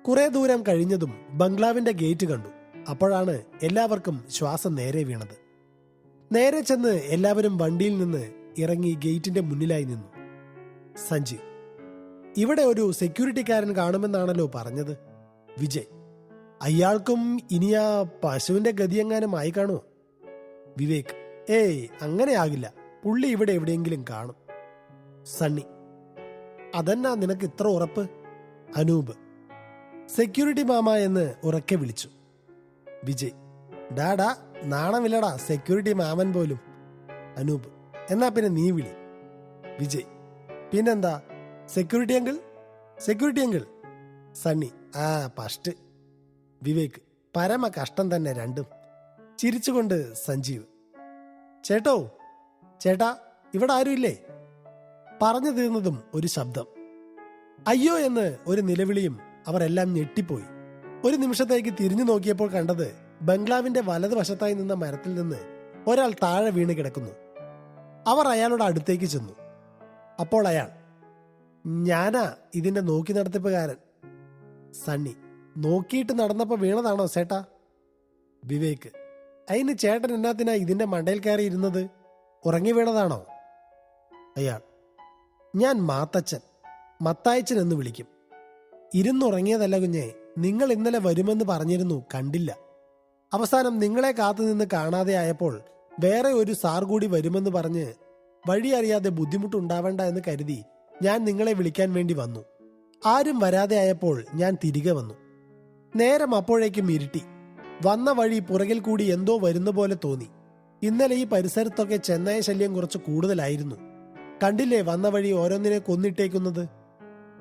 കുറെ ദൂരം കഴിഞ്ഞതും ബംഗ്ലാവിന്റെ ഗേറ്റ് കണ്ടു. അപ്പോഴാണ് എല്ലാവർക്കും ശ്വാസം നേരെ വീണത്. നേരെ ചെന്ന് എല്ലാവരും വണ്ടിയിൽ നിന്ന് ഇറങ്ങി ഗേറ്റിന്റെ മുന്നിലായി നിന്നു. സഞ്ജീവ്: ഇവിടെ ഒരു സെക്യൂരിറ്റിക്കാരൻ കാണുമെന്നാണല്ലോ പറഞ്ഞത്. വിജയ്: അയാൾക്കും ഇനി ആ പശുവിന്റെ ഗതിയെങ്ങാനും ആയി കാണുമോ? വിവേക്: ഏയ്, അങ്ങനെ ആകില്ല, പുള്ളി ഇവിടെ എവിടെയെങ്കിലും കാണും. സണ്ണി: അതെന്നാ നിനക്ക് ഇത്ര ഉറപ്പ്? അനൂപ്: സെക്യൂരിറ്റി മാമ എന്ന് ഉറക്കെ വിളിച്ചു. വിജയ്: ഡാഡാ, നാണമില്ലടാ, സെക്യൂരിറ്റി മാമൻ പോലും. അനൂപ്: എന്നാ പിന്നെ നീ വിളി. വിജയ്: പിന്നെന്താ, security uncle, security uncle. Sunny: ആ പസ്റ്റ്. വിവേക്: പരമ കഷ്ടം തന്നെ രണ്ടും. ചിരിച്ചുകൊണ്ട് സഞ്ജീവ്: ചേട്ടോ, ചേട്ടാ, ഇവിടെ ആരും ഇല്ലേ? പറഞ്ഞു തീർന്നതും ഒരു ശബ്ദം. അയ്യോ എന്ന് ഒരു നിലവിളിയും. അവരെല്ലാം ഞെട്ടിപ്പോയി. ഒരു നിമിഷത്തേക്ക് തിരിഞ്ഞു നോക്കിയപ്പോൾ കണ്ടത് ബംഗ്ലാവിന്റെ വലതുവശത്തായി നിന്ന മരത്തിൽ നിന്ന് ഒരാൾ താഴെ വീണ് കിടക്കുന്നു. അവർ അയാളുടെ അടുത്തേക്ക് ചെന്നു. അപ്പോൾ അയാൾ: ഞാനാ ഇതിന്റെ നോക്കി നടത്തിപ്പുകാരൻ. സണ്ണി: നോക്കിയിട്ട് നടന്നപ്പോ വീണതാണോ ചേട്ടാ? വിവേക്: അതിന് ചേട്ടൻ എന്നാത്തിനാ ഇതിന്റെ മണ്ടയിൽ കയറി ഇരുന്നത്? ഉറങ്ങി വീണതാണോ? അയാൾ: ഞാൻ മാത്തച്ഛൻ, മത്തായച്ചൻ എന്ന് വിളിക്കും. ഇരുന്നുറങ്ങിയതല്ല കുഞ്ഞെ, നിങ്ങൾ ഇന്നലെ വരുമെന്ന് പറഞ്ഞിരുന്നു, കണ്ടില്ല. അവസാനം നിങ്ങളെ കാത്തുനിന്ന് കാണാതെ ആയപ്പോൾ വേറെ ഒരു സാർ കൂടി വരുമെന്ന് പറഞ്ഞ് വഴി അറിയാതെ ബുദ്ധിമുട്ടുണ്ടാവേണ്ട എന്ന് കരുതി ഞാൻ നിങ്ങളെ വിളിക്കാൻ വേണ്ടി വന്നു. ആരും വരാതെ ആയപ്പോൾ ഞാൻ തിരികെ വന്നു. നേരം അപ്പോഴേക്കും ഇരുട്ടി. വന്ന വഴി പുറകിൽ കൂടി എന്തോ വരുന്ന പോലെ തോന്നി. ഇന്നലെ ഈ പരിസരത്തൊക്കെ ചെന്നായ ശല്യം കുറച്ച് കൂടുതലായിരുന്നു. കണ്ടില്ലേ വന്ന വഴി ഓരോന്നിനെ കൊന്നിട്ടേക്കുന്നത്.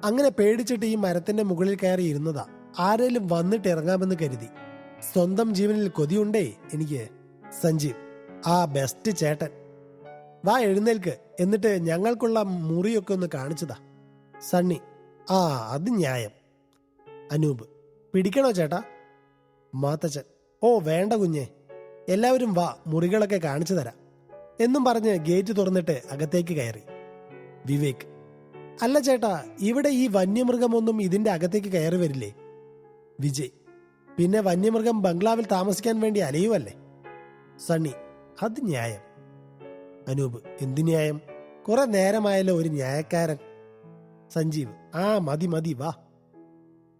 അങ്ങനെ പേടിച്ചിട്ട് ഈ മരത്തിന്റെ മുകളിൽ കയറി ഇരുന്നതാ, ആരേലും വന്നിട്ട് ഇറങ്ങാമെന്ന് കരുതി. സ്വന്തം ജീവനിൽ കൊതിയുണ്ടേ എനിക്ക്. സഞ്ജീവ്: ആ ബെസ്റ്റ് ചേട്ടൻ. വാ എഴുന്നേൽക്ക്, എന്നിട്ട് ഞങ്ങൾക്കുള്ള മുറിയൊക്കെ ഒന്ന് കാണിച്ചതാ. സണ്ണി: ആ അത് ന്യായം. അനൂപ്: പിടിക്കണോ ചേട്ടാ? മാത്തച്ഛൻ: ഓ വേണ്ട കുഞ്ഞെ, എല്ലാവരും വാ, മുറികളൊക്കെ കാണിച്ചു തരാം എന്നും പറഞ്ഞ് ഗേറ്റ് തുറന്നിട്ട് അകത്തേക്ക് കയറി. വിവേക്: അല്ല ചേട്ടാ, ഇവിടെ ഈ വന്യമൃഗമൊന്നും ഇതിന്റെ അകത്തേക്ക് കയറി വരില്ലേ? വിജയ്: പിന്നെ വന്യമൃഗം ബംഗ്ലാവിൽ താമസിക്കാൻ വേണ്ടി അലയുവല്ലേ? സണ്ണി: അത് ന്യായം. അനൂപ്: എന്ത് ന്യായം? കുറെ നേരമായല്ലോ ഒരു ന്യായക്കാരൻ. സഞ്ജീവ്: ആ മതി മതി, വാ.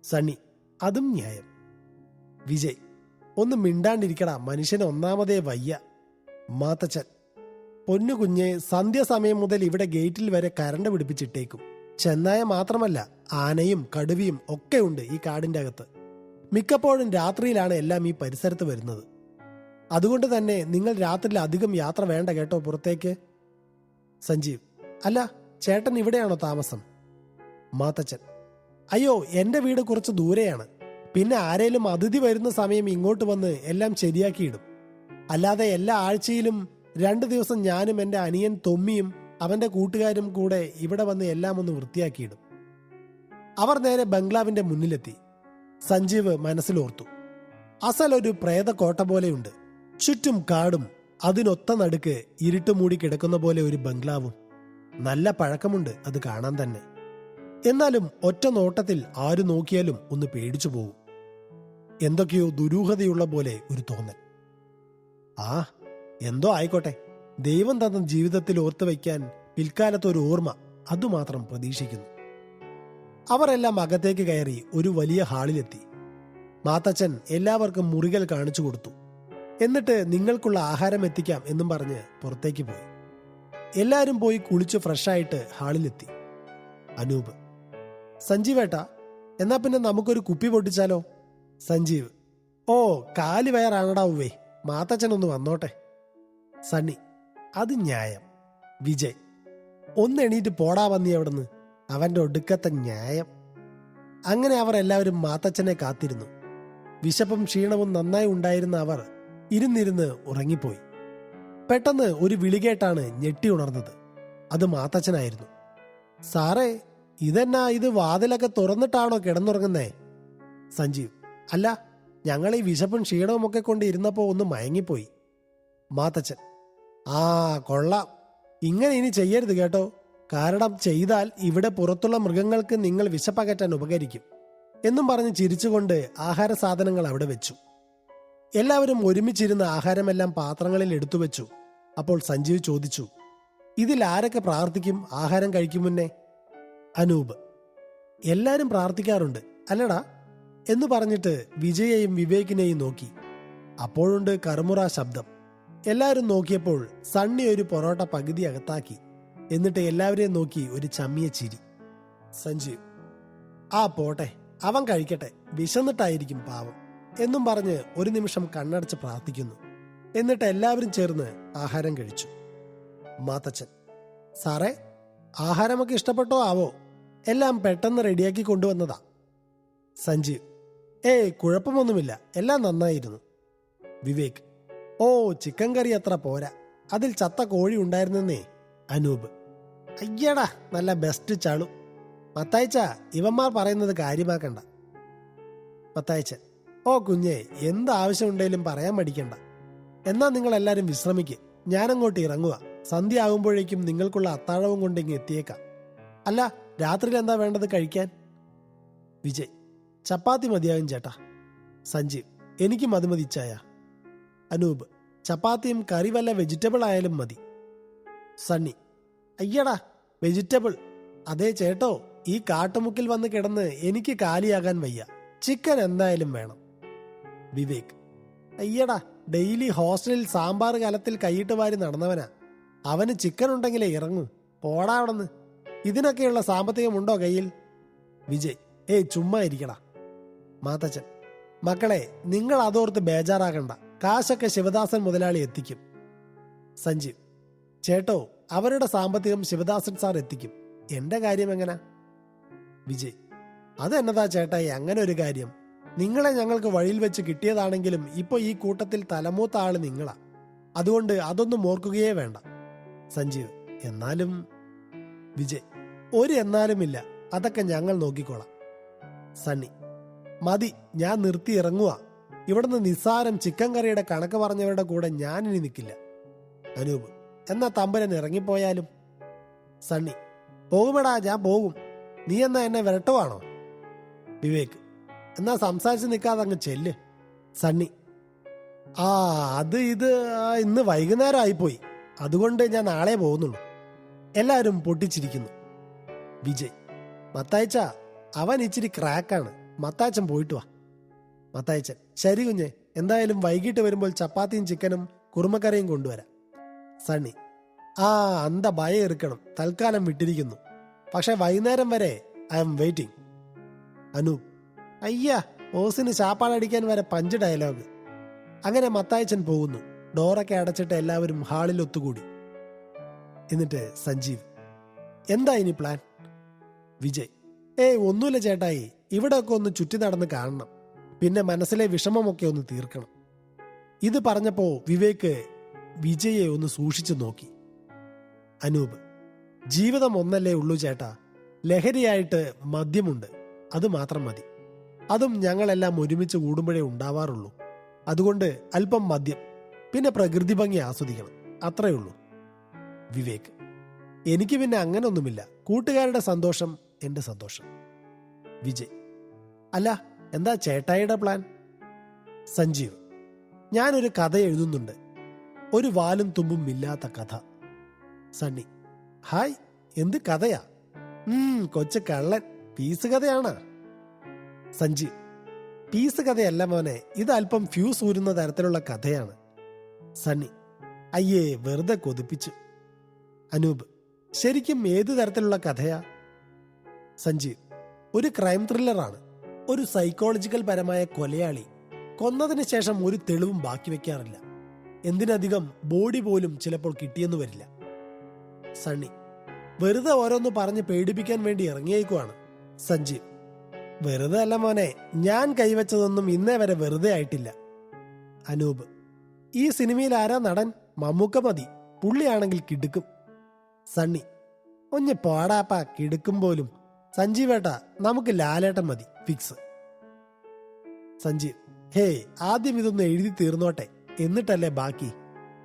സണ്ണി: അതും ന്യായം. വിജയ്: ഒന്ന് മിണ്ടാണ്ടിരിക്കടാ, മനുഷ്യന് ഒന്നാമതേ വയ്യ. മാത്തച്ഛൻ: പൊന്നു കുഞ്ഞെ, സന്ധ്യാസമയം മുതൽ ഇവിടെ ഗേറ്റിൽ വരെ കരണ്ട് പിടിപ്പിച്ചിട്ടേക്കും. ചെന്നായ മാത്രമല്ല, ആനയും കടുവയും ഒക്കെ ഉണ്ട് ഈ കാടിന്റെ അകത്ത്. മിക്കപ്പോഴും രാത്രിയിലാണ് എല്ലാം ഈ പരിസരത്ത് വരുന്നത്. അതുകൊണ്ട് തന്നെ നിങ്ങൾ രാത്രിയിൽ അധികം യാത്ര വേണ്ട കേട്ടോ പുറത്തേക്ക്. സഞ്ജീവ്: അല്ല, ചേട്ടൻ ഇവിടെയാണോ താമസം? മാത്തച്ഛൻ: അയ്യോ, എന്റെ വീട് കുറച്ച് ദൂരെയാണ്. പിന്നെ ആരേലും അതിഥി വരുന്ന സമയം ഇങ്ങോട്ട് വന്ന് എല്ലാം ശരിയാക്കിയിടും. അല്ലാതെ എല്ലാ ആഴ്ചയിലും 2 ദിവസം ഞാനും എൻ്റെ അനിയൻ തൊമ്മിയും അവന്റെ കൂട്ടുകാരും കൂടെ ഇവിടെ വന്ന് എല്ലാം ഒന്ന് വൃത്തിയാക്കിയിടും. അവർ നേരെ ബംഗ്ലാവിന്റെ മുന്നിലെത്തി. സഞ്ജീവ് മനസ്സിലോർത്തു, അസലൊരു പ്രേതക്കോട്ട പോലെയുണ്ട്. ചുറ്റും കാടും അതിനൊത്ത നടുക്ക് ഇരുട്ട് മൂടി കിടക്കുന്ന പോലെ ഒരു ബംഗ്ലാവും. നല്ല പഴക്കമുണ്ട് അത് കാണാൻ തന്നെ. എന്നാലും ഒറ്റ നോട്ടത്തിൽ ആര് നോക്കിയാലും ഒന്ന് പേടിച്ചു പോകും. എന്തൊക്കെയോ ദുരൂഹതയുള്ള പോലെ ഒരു തോന്നൽ. ആ എന്തോ ആയിക്കോട്ടെ, ദൈവം തന്ന ജീവിതത്തിൽ ഓർത്തു വയ്ക്കാൻ പിൽക്കാലത്ത് ഒരു ഓർമ്മ, അതുമാത്രം പ്രതീക്ഷിക്കുന്നു. അവരെല്ലാം അകത്തേക്ക് കയറി ഒരു വലിയ ഹാളിലെത്തി. മാത്തച്ഛൻ എല്ലാവർക്കും മുറികൾ കാണിച്ചു കൊടുത്തു. എന്നിട്ട് നിങ്ങൾക്കുള്ള ആഹാരം എത്തിക്കാം എന്നും പറഞ്ഞ് പുറത്തേക്ക് പോയി. എല്ലാവരും പോയി കുളിച്ച് ഫ്രഷായിട്ട് ഹാളിലെത്തി. അനൂപ്: സഞ്ജീവേട്ടാ, എന്നാ പിന്നെ നമുക്കൊരു കുപ്പി പൊട്ടിച്ചാലോ? സഞ്ജീവ്: ഓ കാലി വയറാണടാ ഉവ്വേ, മാത്തച്ഛനൊന്ന് വന്നോട്ടെ. സണ്ണി: അത് ന്യായം. വിജയ്: ഒന്ന് എണീറ്റ് പോടാ വന്നി അവിടുന്ന്, അവന്റെ ഒടുക്കത്തെ ന്യായം. അങ്ങനെ അവർ എല്ലാവരും മാത്തച്ഛനെ കാത്തിരുന്നു. വിശപ്പും ക്ഷീണവും നന്നായി ഉണ്ടായിരുന്ന അവർ ഇരുന്നിരുന്ന് ഉറങ്ങിപ്പോയി. പെട്ടെന്ന് ഒരു വിളി കേട്ടാണ് ഞെട്ടി ഉണർന്നത്. അത് മാത്തച്ഛനായിരുന്നു. സാറേ, ഇതെന്നാ, ഇത് വാതിലൊക്കെ തുറന്നിട്ടാണോ കിടന്നുറങ്ങുന്നേ? സഞ്ജീവ്: അല്ല, ഞങ്ങൾ ഈ വിശപ്പും ക്ഷീണവും ഒക്കെ കൊണ്ട് ഇരുന്നപ്പോ ഒന്ന് മയങ്ങിപ്പോയി. മാത്തച്ഛൻ: ആ കൊള്ളാം, ഇങ്ങനെ ഇനി ചെയ്യരുത് കേട്ടോ. കാരണം ചെയ്താൽ ഇവിടെ പുറത്തുള്ള മൃഗങ്ങൾക്ക് നിങ്ങൾ വിശപ്പകറ്റാൻ ഉപകരിക്കും എന്നും പറഞ്ഞ് ചിരിച്ചുകൊണ്ട് ആഹാര സാധനങ്ങൾ അവിടെ വെച്ചു. എല്ലാവരും ഒരുമിച്ചിരുന്ന് ആഹാരമെല്ലാം പാത്രങ്ങളിൽ എടുത്തു വെച്ചു. അപ്പോൾ സഞ്ജീവ് ചോദിച്ചു, ഇതിൽ ആരൊക്കെ പ്രാർത്ഥിക്കും ആഹാരം കഴിക്കും മുന്നേ? അനൂപ്: എല്ലാരും പ്രാർത്ഥിക്കാറുണ്ട് അല്ലടാ എന്ന് പറഞ്ഞിട്ട് വിജയെയും വിവേകിനെയും നോക്കി. അപ്പോഴുണ്ട് കറുമുറ ശബ്ദം. എല്ലാവരും നോക്കിയപ്പോൾ സണ്ണി ഒരു പൊറോട്ട പകുതി അകത്താക്കി. എന്നിട്ട് എല്ലാവരെയും നോക്കി ഒരു ചമ്മിയ ചിരി. സഞ്ജീവ്: ആ പോട്ടെ, അവൻ കഴിക്കട്ടെ, വിശന്നിട്ടായിരിക്കും പാവം എന്നും പറഞ്ഞ് ഒരു നിമിഷം കണ്ണടച്ച് പ്രാർത്ഥിക്കുന്നു. എന്നിട്ട് എല്ലാവരും ചേർന്ന് ആഹാരം കഴിച്ചു. മാത്തച്ഛൻ: സാറേ, ആഹാരമൊക്കെ ഇഷ്ടപ്പെട്ടോ ആവോ? എല്ലാം പെട്ടെന്ന് റെഡിയാക്കി കൊണ്ടുവന്നതാ. സഞ്ജീവ്: ഏയ് കുഴപ്പമൊന്നുമില്ല, എല്ലാം നന്നായിരുന്നു. വിവേക്: ഓ ചിക്കൻ കറി അത്ര പോരാ, അതിൽ ചത്ത കോഴി ഉണ്ടായിരുന്നേ. അനൂപ്: അയ്യടാ, നല്ല ബെസ്റ്റ് ചളു. മത്തായിച്ച, ഇവന്മാർ പറയുന്നത് കാര്യമാക്കണ്ട. മത്തായിച്ചൻ: ഓ കുഞ്ഞേ, എന്താവശ്യമുണ്ടെങ്കിലും പറയാൻ മടിക്കണ്ട. എന്നാ നിങ്ങൾ എല്ലാരും വിശ്രമിക്ക്, ഞാനങ്ങോട്ട് ഇറങ്ങുക. സന്ധ്യ ആകുമ്പോഴേക്കും നിങ്ങൾക്കുള്ള അത്താഴവും കൊണ്ടിങ്ങ് എത്തിയേക്കാം. അല്ല, രാത്രിയിൽ എന്താ വേണ്ടത് കഴിക്കാൻ? വിജയ്: ചപ്പാത്തി മതിയാകും ചേട്ടാ. സഞ്ജീവ്: എനിക്ക് മതി ചായ. അനൂപ്: ചപ്പാത്തിയും കറി വല്ല വെജിറ്റബിൾ ആയാലും മതി. സണ്ണി: അയ്യടാ, വെജിറ്റബിൾ? അതേ ചേട്ടോ, ഈ കാട്ടുമുക്കിൽ വന്ന് കിടന്ന് എനിക്ക് കാലിയാകാൻ വയ്യ. ചിക്കൻ എന്തായാലും വേണം. വിവേക്: അയ്യടാ, ഡെയിലി ഹോസ്റ്റലിൽ സാമ്പാർ കലത്തിൽ കൈയിട്ട് വാരി നടന്നവനാ. അവന് ചിക്കൻ ഉണ്ടെങ്കിലേ ഇറങ്ങൂ. പോടാ അവിടെന്ന്. ഇതിനൊക്കെയുള്ള സാമ്പത്തികമുണ്ടോ കയ്യിൽ? വിജയ്: ഏയ് ചുമ്മാ ഇരിക്കടാ. മാത്തച്ഛൻ: മക്കളെ, നിങ്ങൾ അതോർത്ത് ബേജാറാകണ്ട, കാശൊക്കെ ശിവദാസൻ മുതലാളി എത്തിക്കും. സഞ്ജീവ്: ചേട്ടോ, അവരുടെ സാമ്പത്തികം ശിവദാസൻ സാർ എത്തിക്കും. എന്റെ കാര്യം എങ്ങനാ? വിജയ്: അതെന്നതാ ചേട്ടായി അങ്ങനെ ഒരു കാര്യം? നിങ്ങളെ ഞങ്ങൾക്ക് വഴിയിൽ വെച്ച് കിട്ടിയതാണെങ്കിലും ഇപ്പൊ ഈ കൂട്ടത്തിൽ തലമൂത്ത ആള് നിങ്ങളാ. അതുകൊണ്ട് അതൊന്നും ഓർക്കുകയേ വേണ്ട. സഞ്ജീവ്: എന്നാലും. വിജയ്: ഒരു എന്നാലുമില്ല, അതൊക്കെ ഞങ്ങൾ നോക്കിക്കോളാം. സണ്ണി: മതി, ഞാൻ നിർത്തി ഇറങ്ങുക. ഇവിടുന്ന് നിസ്സാരം ചിക്കൻ കറിയുടെ കണക്ക് പറഞ്ഞവരുടെ കൂടെ ഞാനിനി നിൽക്കില്ല. അനൂപ്: എന്നാ തമ്പുരൻ ഇറങ്ങിപ്പോയാലും? സണ്ണി: പോകുമെടാ, ഞാൻ പോകും. നീ എന്നാ എന്നെ വിരട്ടുവാണോ? വിവേക്: എന്നാ സംസാരിച്ച് നിൽക്കാതെ അങ്ങ് ചെല്ല്. സണ്ണി: ഇത് ഇന്ന് വൈകുന്നേരം ആയിപ്പോയി, അതുകൊണ്ട് ഞാൻ നാളെ പോകുന്നുള്ളൂ. എല്ലാവരും പൊട്ടിച്ചിരിക്കുന്നു. വിജയ്: മത്തായിച്ച, അവൻ ഇച്ചിരി ക്രാക്കാണ്. മത്താച്ചൻ പോയിട്ട് വാ. മത്തായിച്ചൻ: ശരി കുഞ്ഞെ, എന്തായാലും വൈകിട്ട് വരുമ്പോൾ ചപ്പാത്തിയും ചിക്കനും കുറുമക്കറിയും കൊണ്ടുവരാം. സണ്ണി: അന്ത ഭയം ഇരിക്കണം, തൽക്കാലം വിട്ടിരിക്കുന്നു. പക്ഷെ വൈകുന്നേരം വരെ ഐ എം വെയിറ്റിംഗ്. അനൂപ്: അയ്യാ, ഓസിന് ചാപ്പാടടിക്കാൻ വരെ പഞ്ച് ഡയലോഗ്. അങ്ങനെ മത്തായച്ചൻ പോകുന്നു. ഡോറൊക്കെ അടച്ചിട്ട് എല്ലാവരും ഹാളിൽ ഒത്തുകൂടി. എന്നിട്ട് സഞ്ജീവ്: എന്താ ഇനി പ്ലാൻ? വിജയ്: ഒന്നുമില്ല ചേട്ടായി, ഇവിടെയൊക്കെ ഒന്ന് ചുറ്റി നടന്ന് കാണണം. പിന്നെ മനസ്സിലെ വിഷമമൊക്കെ ഒന്ന് തീർക്കണം. ഇത് പറഞ്ഞപ്പോ വിവേക് വിജയെ ഒന്ന് സൂക്ഷിച്ചു നോക്കി. അനൂപ്: ജീവിതം ഒന്നല്ലേ ഉള്ളൂ ചേട്ടാ. ലഹരിയായിട്ട് മദ്യമുണ്ട്, അത് മാത്രം മതി. അതും ഞങ്ങളെല്ലാം ഒരുമിച്ച് കൂടുമ്പോഴേ ഉണ്ടാവാറുള്ളൂ. അതുകൊണ്ട് അല്പം മദ്യം, പിന്നെ പ്രകൃതി ഭംഗി ആസ്വദിക്കണം, അത്രയുള്ളൂ. വിവേക്: എനിക്ക് പിന്നെ അങ്ങനൊന്നുമില്ല. കൂട്ടുകാരുടെ സന്തോഷം എന്റെ സന്തോഷം. വിജയ്: അല്ല, എന്താ ചേട്ടായിയുടെ പ്ലാൻ? സഞ്ജീവ്: ഞാനൊരു കഥ എഴുതുന്നുണ്ട്, ഒരു വാലും തുമ്പും ഇല്ലാത്ത കഥ. സണ്ണി: ഹായ്, എന്ത് കഥയാ? കൊച്ചു കള്ളൻ, പീസ് കഥയാണ്. സഞ്ജീവ്: പീസ് കഥയല്ല മോനെ, ഇത് അല്പം ഫ്യൂസ് ഊരുന്ന തരത്തിലുള്ള കഥയാണ്. സണ്ണി: അയ്യേ, വെറുതെ കൊതിപ്പിച്ചു. അനൂപ്: ശരിക്കും ഏത് തരത്തിലുള്ള കഥയാ? സഞ്ജീവ്: ഒരു ക്രൈം ത്രില്ലറാണ്. ഒരു സൈക്കോളജിക്കൽ പരമായ കൊലയാളി കൊന്നതിന് ശേഷം ഒരു തെളിവും ബാക്കി വെക്കാറില്ല. എന്തിനധികം ബോഡി പോലും ചിലപ്പോൾ കിട്ടിയെന്ന് വരില്ല. സണ്ണി: വെറുതെ ഓരോന്ന് പറഞ്ഞ് പേടിപ്പിക്കാൻ വേണ്ടി ഇറങ്ങിയേക്കുവാണ്. സഞ്ജീവ്: വെറുതെ അല്ല മോനെ, ഞാൻ കൈവച്ചതൊന്നും ഇന്നേ വരെ വെറുതെ ആയിട്ടില്ല. അനൂപ്: ഈ സിനിമയിൽ ആരാ നടൻ? മമ്മൂക്ക മതി, പുള്ളിയാണെങ്കിൽ കിടുക്കും. സണ്ണി: ഒഞ്ഞ് പാടാപ്പാ, കിടുക്കും പോലും. സഞ്ജീവേട്ടാ, നമുക്ക് ലാലേട്ടൻ മതി, ഫിക്സ്. സഞ്ജീവ്: ആദ്യം ഇതൊന്ന് എഴുതി തീർന്നോട്ടെ, എന്നിട്ടല്ലേ ബാക്കി.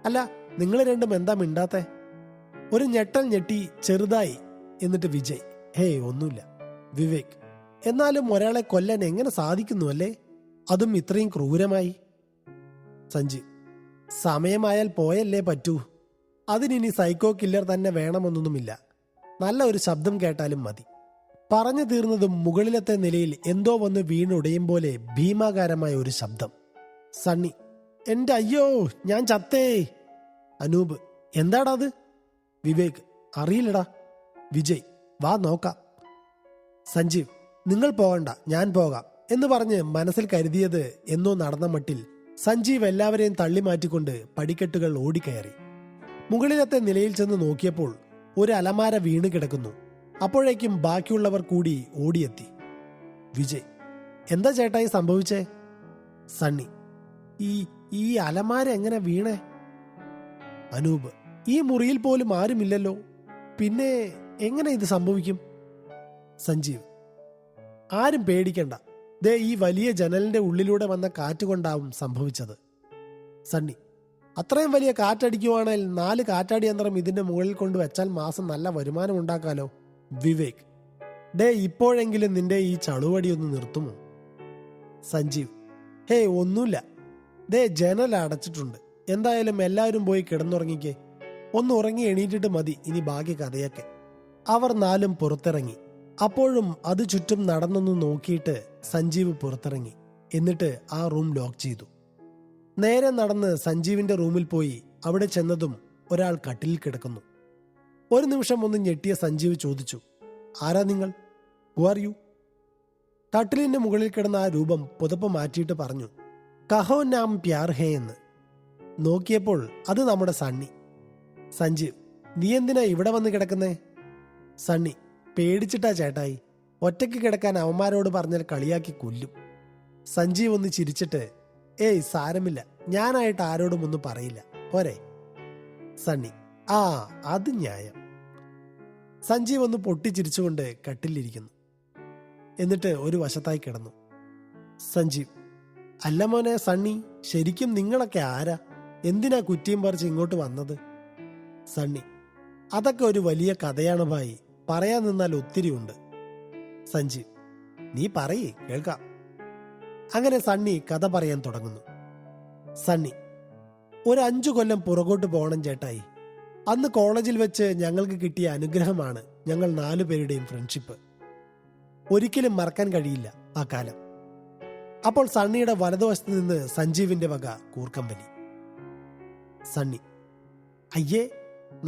അല്ല, നിങ്ങൾ രണ്ടും എന്താ മിണ്ടാത്തെ? ഒരു ഞെട്ടൽ ഞെട്ടി ചെറുതായി. എന്നിട്ട് വിജയ്: ഒന്നുമില്ല. വിവേക്: എന്നാലും ഒരാളെ കൊല്ലാൻ എങ്ങനെ സാധിക്കുന്നു അല്ലേ, അതും ഇത്രയും ക്രൂരമായി? സഞ്ജീവ്: സമയമായാൽ പോയല്ലേ പറ്റൂ. അതിനി സൈക്കോ കില്ലർ തന്നെ വേണമെന്നൊന്നുമില്ല, നല്ല ഒരു ശബ്ദം കേട്ടാലും മതി. പറഞ്ഞു തീർന്നതും മുകളിലത്തെ നിലയിൽ എന്തോ വന്ന് വീണുടയും പോലെ ഭീമാകാരമായ ഒരു ശബ്ദം. സണ്ണി: എന്റെ അയ്യോ, ഞാൻ ചത്തേ. അനൂപ്: എന്താടാ അത്? വിവേക്: അറിയില്ലടാ. വിജയ്: വാ നോക്കാം. സഞ്ജീവ്: നിങ്ങൾ പോകണ്ട, ഞാൻ പോകാം എന്ന് പറഞ്ഞ് മനസ്സിൽ കരുതിയത് എന്നോ നടന്ന മട്ടിൽ സഞ്ജീവ് എല്ലാവരെയും തള്ളി മാറ്റിക്കൊണ്ട് പടിക്കെട്ടുകൾ ഓടിക്കയറി. മുകളിലത്തെ നിലയിൽ ചെന്ന് നോക്കിയപ്പോൾ ഒരു അലമാര വീണ് കിടക്കുന്നു. അപ്പോഴേക്കും ബാക്കിയുള്ളവർ കൂടി ഓടിയെത്തി. വിജയ്: എന്താ ചേട്ടായി സംഭവിച്ചേ? സണ്ണി: ഈ അലമാര എങ്ങനെ വീണേ? അനൂപ്: ഈ മുറിയിൽ പോലും ആരുമില്ലല്ലോ, പിന്നെ എങ്ങനെ ഇത് സംഭവിക്കും? സഞ്ജീവ്: ആരും പേടിക്കണ്ട, ദേ ഈ വലിയ ജനലിന്റെ ഉള്ളിലൂടെ വന്ന കാറ്റുകൊണ്ടാവും സംഭവിച്ചത്. സണ്ണി: അത്രയും വലിയ കാറ്റടിക്കുവാണെങ്കിൽ 4 കാറ്റാടി യന്ത്രം ഇതിന്റെ മുകളിൽ കൊണ്ട് വെച്ചാൽ മാസം നല്ല വരുമാനം ഉണ്ടാക്കാലോ. വിവേക്: ഡേ, ഇപ്പോഴെങ്കിലും നിന്റെ ഈ ചളുവടി ഒന്ന് നിർത്തുമോ? സഞ്ജീവ്: ഒന്നുമില്ല, ദേ ജനൽ അടച്ചിട്ടുണ്ട്. എന്തായാലും എല്ലാവരും പോയി കിടന്നുറങ്ങിക്കേ. ഒന്ന് ഉറങ്ങി എണീറ്റിട്ട് മതി ഇനി ബാക്കി കഥയൊക്കെ. അവർ 4 പുറത്തിറങ്ങി. അപ്പോഴും അത് ചുറ്റും നടന്നൊന്ന് നോക്കിയിട്ട് സഞ്ജീവ് പുറത്തിറങ്ങി. എന്നിട്ട് ആ റൂം ലോക്ക് ചെയ്തു. നേരെ നടന്ന് സഞ്ജീവിന്റെ റൂമിൽ പോയി അവിടെ ചെന്നതും ഒരാൾ കട്ടിലിൽ കിടക്കുന്നു. ഒരു നിമിഷം ഒന്ന് ഞെട്ടിയ സഞ്ജീവ് ചോദിച്ചു: ആരാ നിങ്ങൾ? Who are you? കട്ടിലിന്റെ മുകളിൽ കിടന്ന ആ രൂപം പുതപ്പ് മാറ്റിയിട്ട് പറഞ്ഞു: കഹോ നാം പ്യാർ ഹേ എന്ന്. നോക്കിയപ്പോൾ അത് നമ്മുടെ സണ്ണി. സഞ്ജീവ്: നീ എന്തിനാ ഇവിടെ വന്ന് കിടക്കുന്നേ? സണ്ണി: പേടിച്ചിട്ടാ ചേട്ടായി, ഒറ്റയ്ക്ക് കിടക്കാൻ അവന്മാരോട് പറഞ്ഞാൽ കളിയാക്കി കൊല്ലും. സഞ്ജീവ് ഒന്ന് ചിരിച്ചിട്ട്: സാരമില്ല, ഞാനായിട്ട് ആരോടും ഒന്നും പറയില്ല, പോരെ? സണ്ണി: ആ, അത് ന്യായം. സഞ്ജീവ് ഒന്ന് പൊട്ടിച്ചിരിച്ചുകൊണ്ട് കട്ടിലിരിക്കുന്നു. എന്നിട്ട് ഒരു വശത്തായി കിടന്നു. സഞ്ജീവ്: അല്ല മോനെ സണ്ണി, ശരിക്കും നിങ്ങളൊക്കെ ആരാ? എന്തിനാ കുറ്റിയും പറിച്ച് ഇങ്ങോട്ട് വന്നത്? സണ്ണി: അതൊക്കെ ഒരു വലിയ കഥയാണ് ഭായി, പറയാൻ നിന്നാൽ ഒത്തിരി ഉണ്ട്. സഞ്ജീവ്: നീ പറയേ, കേൾക്കാം. അങ്ങനെ സണ്ണി കഥ പറയാൻ തുടങ്ങുന്നു. സണ്ണി: ഒരു 5 കൊല്ലം പുറകോട്ട് പോകണം ചേട്ടായി. അന്ന് കോളേജിൽ വെച്ച് ഞങ്ങൾക്ക് കിട്ടിയ അനുഗ്രഹമാണ് ഞങ്ങൾ 4 പേരുടെയും ഫ്രണ്ട്ഷിപ്പ്. ഒരിക്കലും മറക്കാൻ കഴിയില്ല ആ കാലം. അപ്പോൾ സണ്ണിയുടെ വലതുവശത്ത് നിന്ന് സഞ്ജീവിന്റെ വക കൂർക്കം വലി. സണ്ണി: അയ്യേ,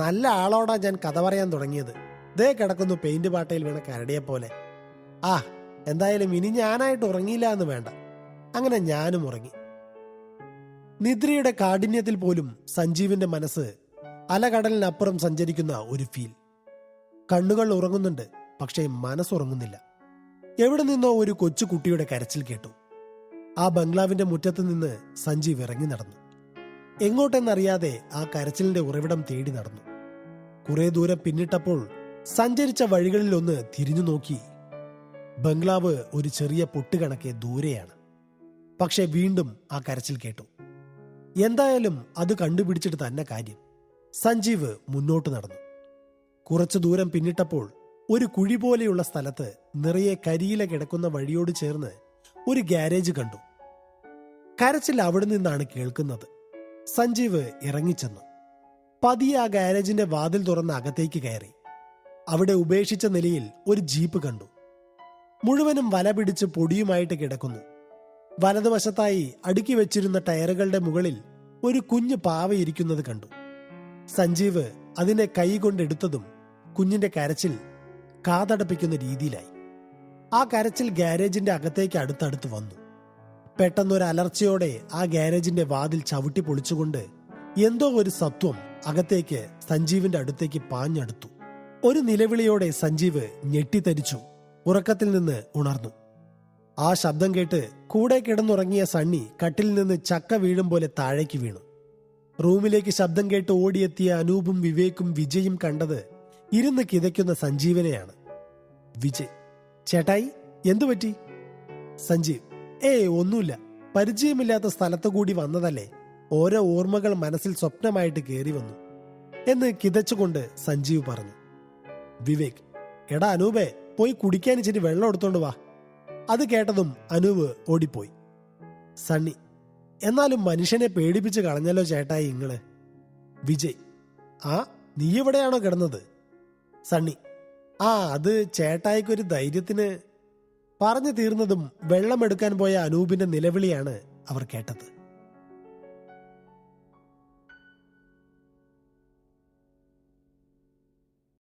നല്ല ആളോടാ ഞാൻ കഥ പറയാൻ തുടങ്ങിയത്. ദേ കിടക്കുന്നു പെയിന്റ് പാട്ടയിൽ വീണ കരടിയെ പോലെ. ആ, എന്തായാലും ഇനി ഞാനായിട്ട് ഉറങ്ങിയില്ല എന്ന് വേണ്ട. അങ്ങനെ ഞാനും ഉറങ്ങി. നിദ്രയുടെ കാഠിന്യത്തിൽ പോലും സഞ്ജീവിന്റെ മനസ്സ് അലകടലിനപ്പുറം സഞ്ചരിക്കുന്ന ഒരു ഫീൽ. കണ്ണുകൾ ഉറങ്ങുന്നുണ്ട്, പക്ഷേ മനസ്സുറങ്ങുന്നില്ല. എവിടെ നിന്നോ ഒരു കൊച്ചു കുട്ടിയുടെ കരച്ചിൽ കേട്ടു. ആ ബംഗ്ലാവിന്റെ മുറ്റത്ത് നിന്ന് സഞ്ജീവ് ഇറങ്ങി നടന്നു. എങ്ങോട്ടെന്നറിയാതെ ആ കരച്ചിലിന്റെ ഉറവിടം തേടി നടന്നു. കുറെ ദൂരം പിന്നിട്ടപ്പോൾ സഞ്ചരിച്ച വഴികളിലൊന്ന് തിരിഞ്ഞു നോക്കി. ബംഗ്ലാവ് ഒരു ചെറിയ പൊട്ടുകണക്കെ ദൂരെയാണ്. പക്ഷെ വീണ്ടും ആ കരച്ചിൽ കേട്ടു. എന്തായാലും അത് കണ്ടുപിടിച്ചിട്ട് തന്നെ കാര്യം. സഞ്ജീവ് മുന്നോട്ട് നടന്നു. കുറച്ചു ദൂരം പിന്നിട്ടപ്പോൾ ഒരു കുഴി പോലെയുള്ള സ്ഥലത്ത് നിറയെ കരിയില കിടക്കുന്ന വഴിയോട് ചേർന്ന് ഒരു ഗ്യാരേജ് കണ്ടു. കരച്ചിൽ അവിടെ നിന്നാണ് കേൾക്കുന്നത്. സഞ്ജീവ് ഇറങ്ങിച്ചെന്നു. പതിയെ ആ ഗാരേജിന്റെ വാതിൽ തുറന്ന് അകത്തേക്ക് കയറി. അവിടെ ഉപേക്ഷിച്ച നിലയിൽ ഒരു ജീപ്പ് കണ്ടു. മുഴുവനും വല പിടിച്ച് പൊടിയുമായിട്ട് കിടക്കുന്നു. വലതുവശത്തായി അടുക്കി വെച്ചിരുന്ന ടയറുകളുടെ മുകളിൽ ഒരു കുഞ്ഞു പാവ ഇരിക്കുന്നത് കണ്ടു. സഞ്ജീവ് അതിനെ കൈ കൊണ്ടെടുത്തതും കുഞ്ഞിന്റെ കരച്ചിൽ കാതടപ്പിക്കുന്ന രീതിയിലായി. ആ കരച്ചിൽ ഗാരേജിന്റെ അകത്തേക്ക് അടുത്തടുത്ത് വന്നു. പെട്ടെന്നൊരു അലർച്ചയോടെ ആ ഗാരേജിന്റെ വാതിൽ ചവിട്ടി പൊളിച്ചുകൊണ്ട് എന്തോ ഒരു സത്വം അകത്തേക്ക് സഞ്ജീവിന്റെ അടുത്തേക്ക് പാഞ്ഞടുത്തു. ഒരു നിലവിളിയോടെ സഞ്ജീവ് ഞെട്ടിത്തരിച്ചു ഉറക്കത്തിൽ നിന്ന് ഉണർന്നു. ആ ശബ്ദം കേട്ട് കൂടെ കിടന്നുറങ്ങിയ സണ്ണി കട്ടിൽ നിന്ന് ചക്ക വീഴും പോലെ താഴേക്ക് വീണു. റൂമിലേക്ക് ശബ്ദം കേട്ട് ഓടിയെത്തിയ അനൂപും വിവേക്കും വിജയും കണ്ടത് ഇരുന്ന് കിതയ്ക്കുന്ന സഞ്ജീവനെയാണ്. വിജയ്: ചേട്ടായി, എന്തുപറ്റി? സഞ്ജീവ്: ഒന്നുമില്ല, പരിചയമില്ലാത്ത സ്ഥലത്തു കൂടി വന്നതല്ലേ, ഓരോ ഓർമ്മകൾ മനസ്സിൽ സ്വപ്നമായിട്ട് കയറി വന്നു എന്ന് കിതച്ചുകൊണ്ട് സഞ്ജീവ് പറഞ്ഞു. വിവേക്: എടാ അനൂപേ, പോയി കുടിക്കാൻ ഇച്ചിരി വെള്ളം എടുത്തോണ്ട് വാ. അത് കേട്ടതും അനൂപ് ഓടിപ്പോയി. സണ്ണി: എന്നാലും മനുഷ്യനെ പേടിപ്പിച്ച് കളഞ്ഞല്ലോ ചേട്ടായി ഇങ്ങള്. വിജയ്: ആ, നീ എവിടെയാണോ കിടന്നത്? സണ്ണി: അത് ചേട്ടായിക്കൊരു ധൈര്യത്തിന്. പറഞ്ഞു തീർന്നതും വെള്ളമെടുക്കാൻ പോയ അനൂപിന്റെ നിലവിളിയാണ് അവർ കേട്ടത്.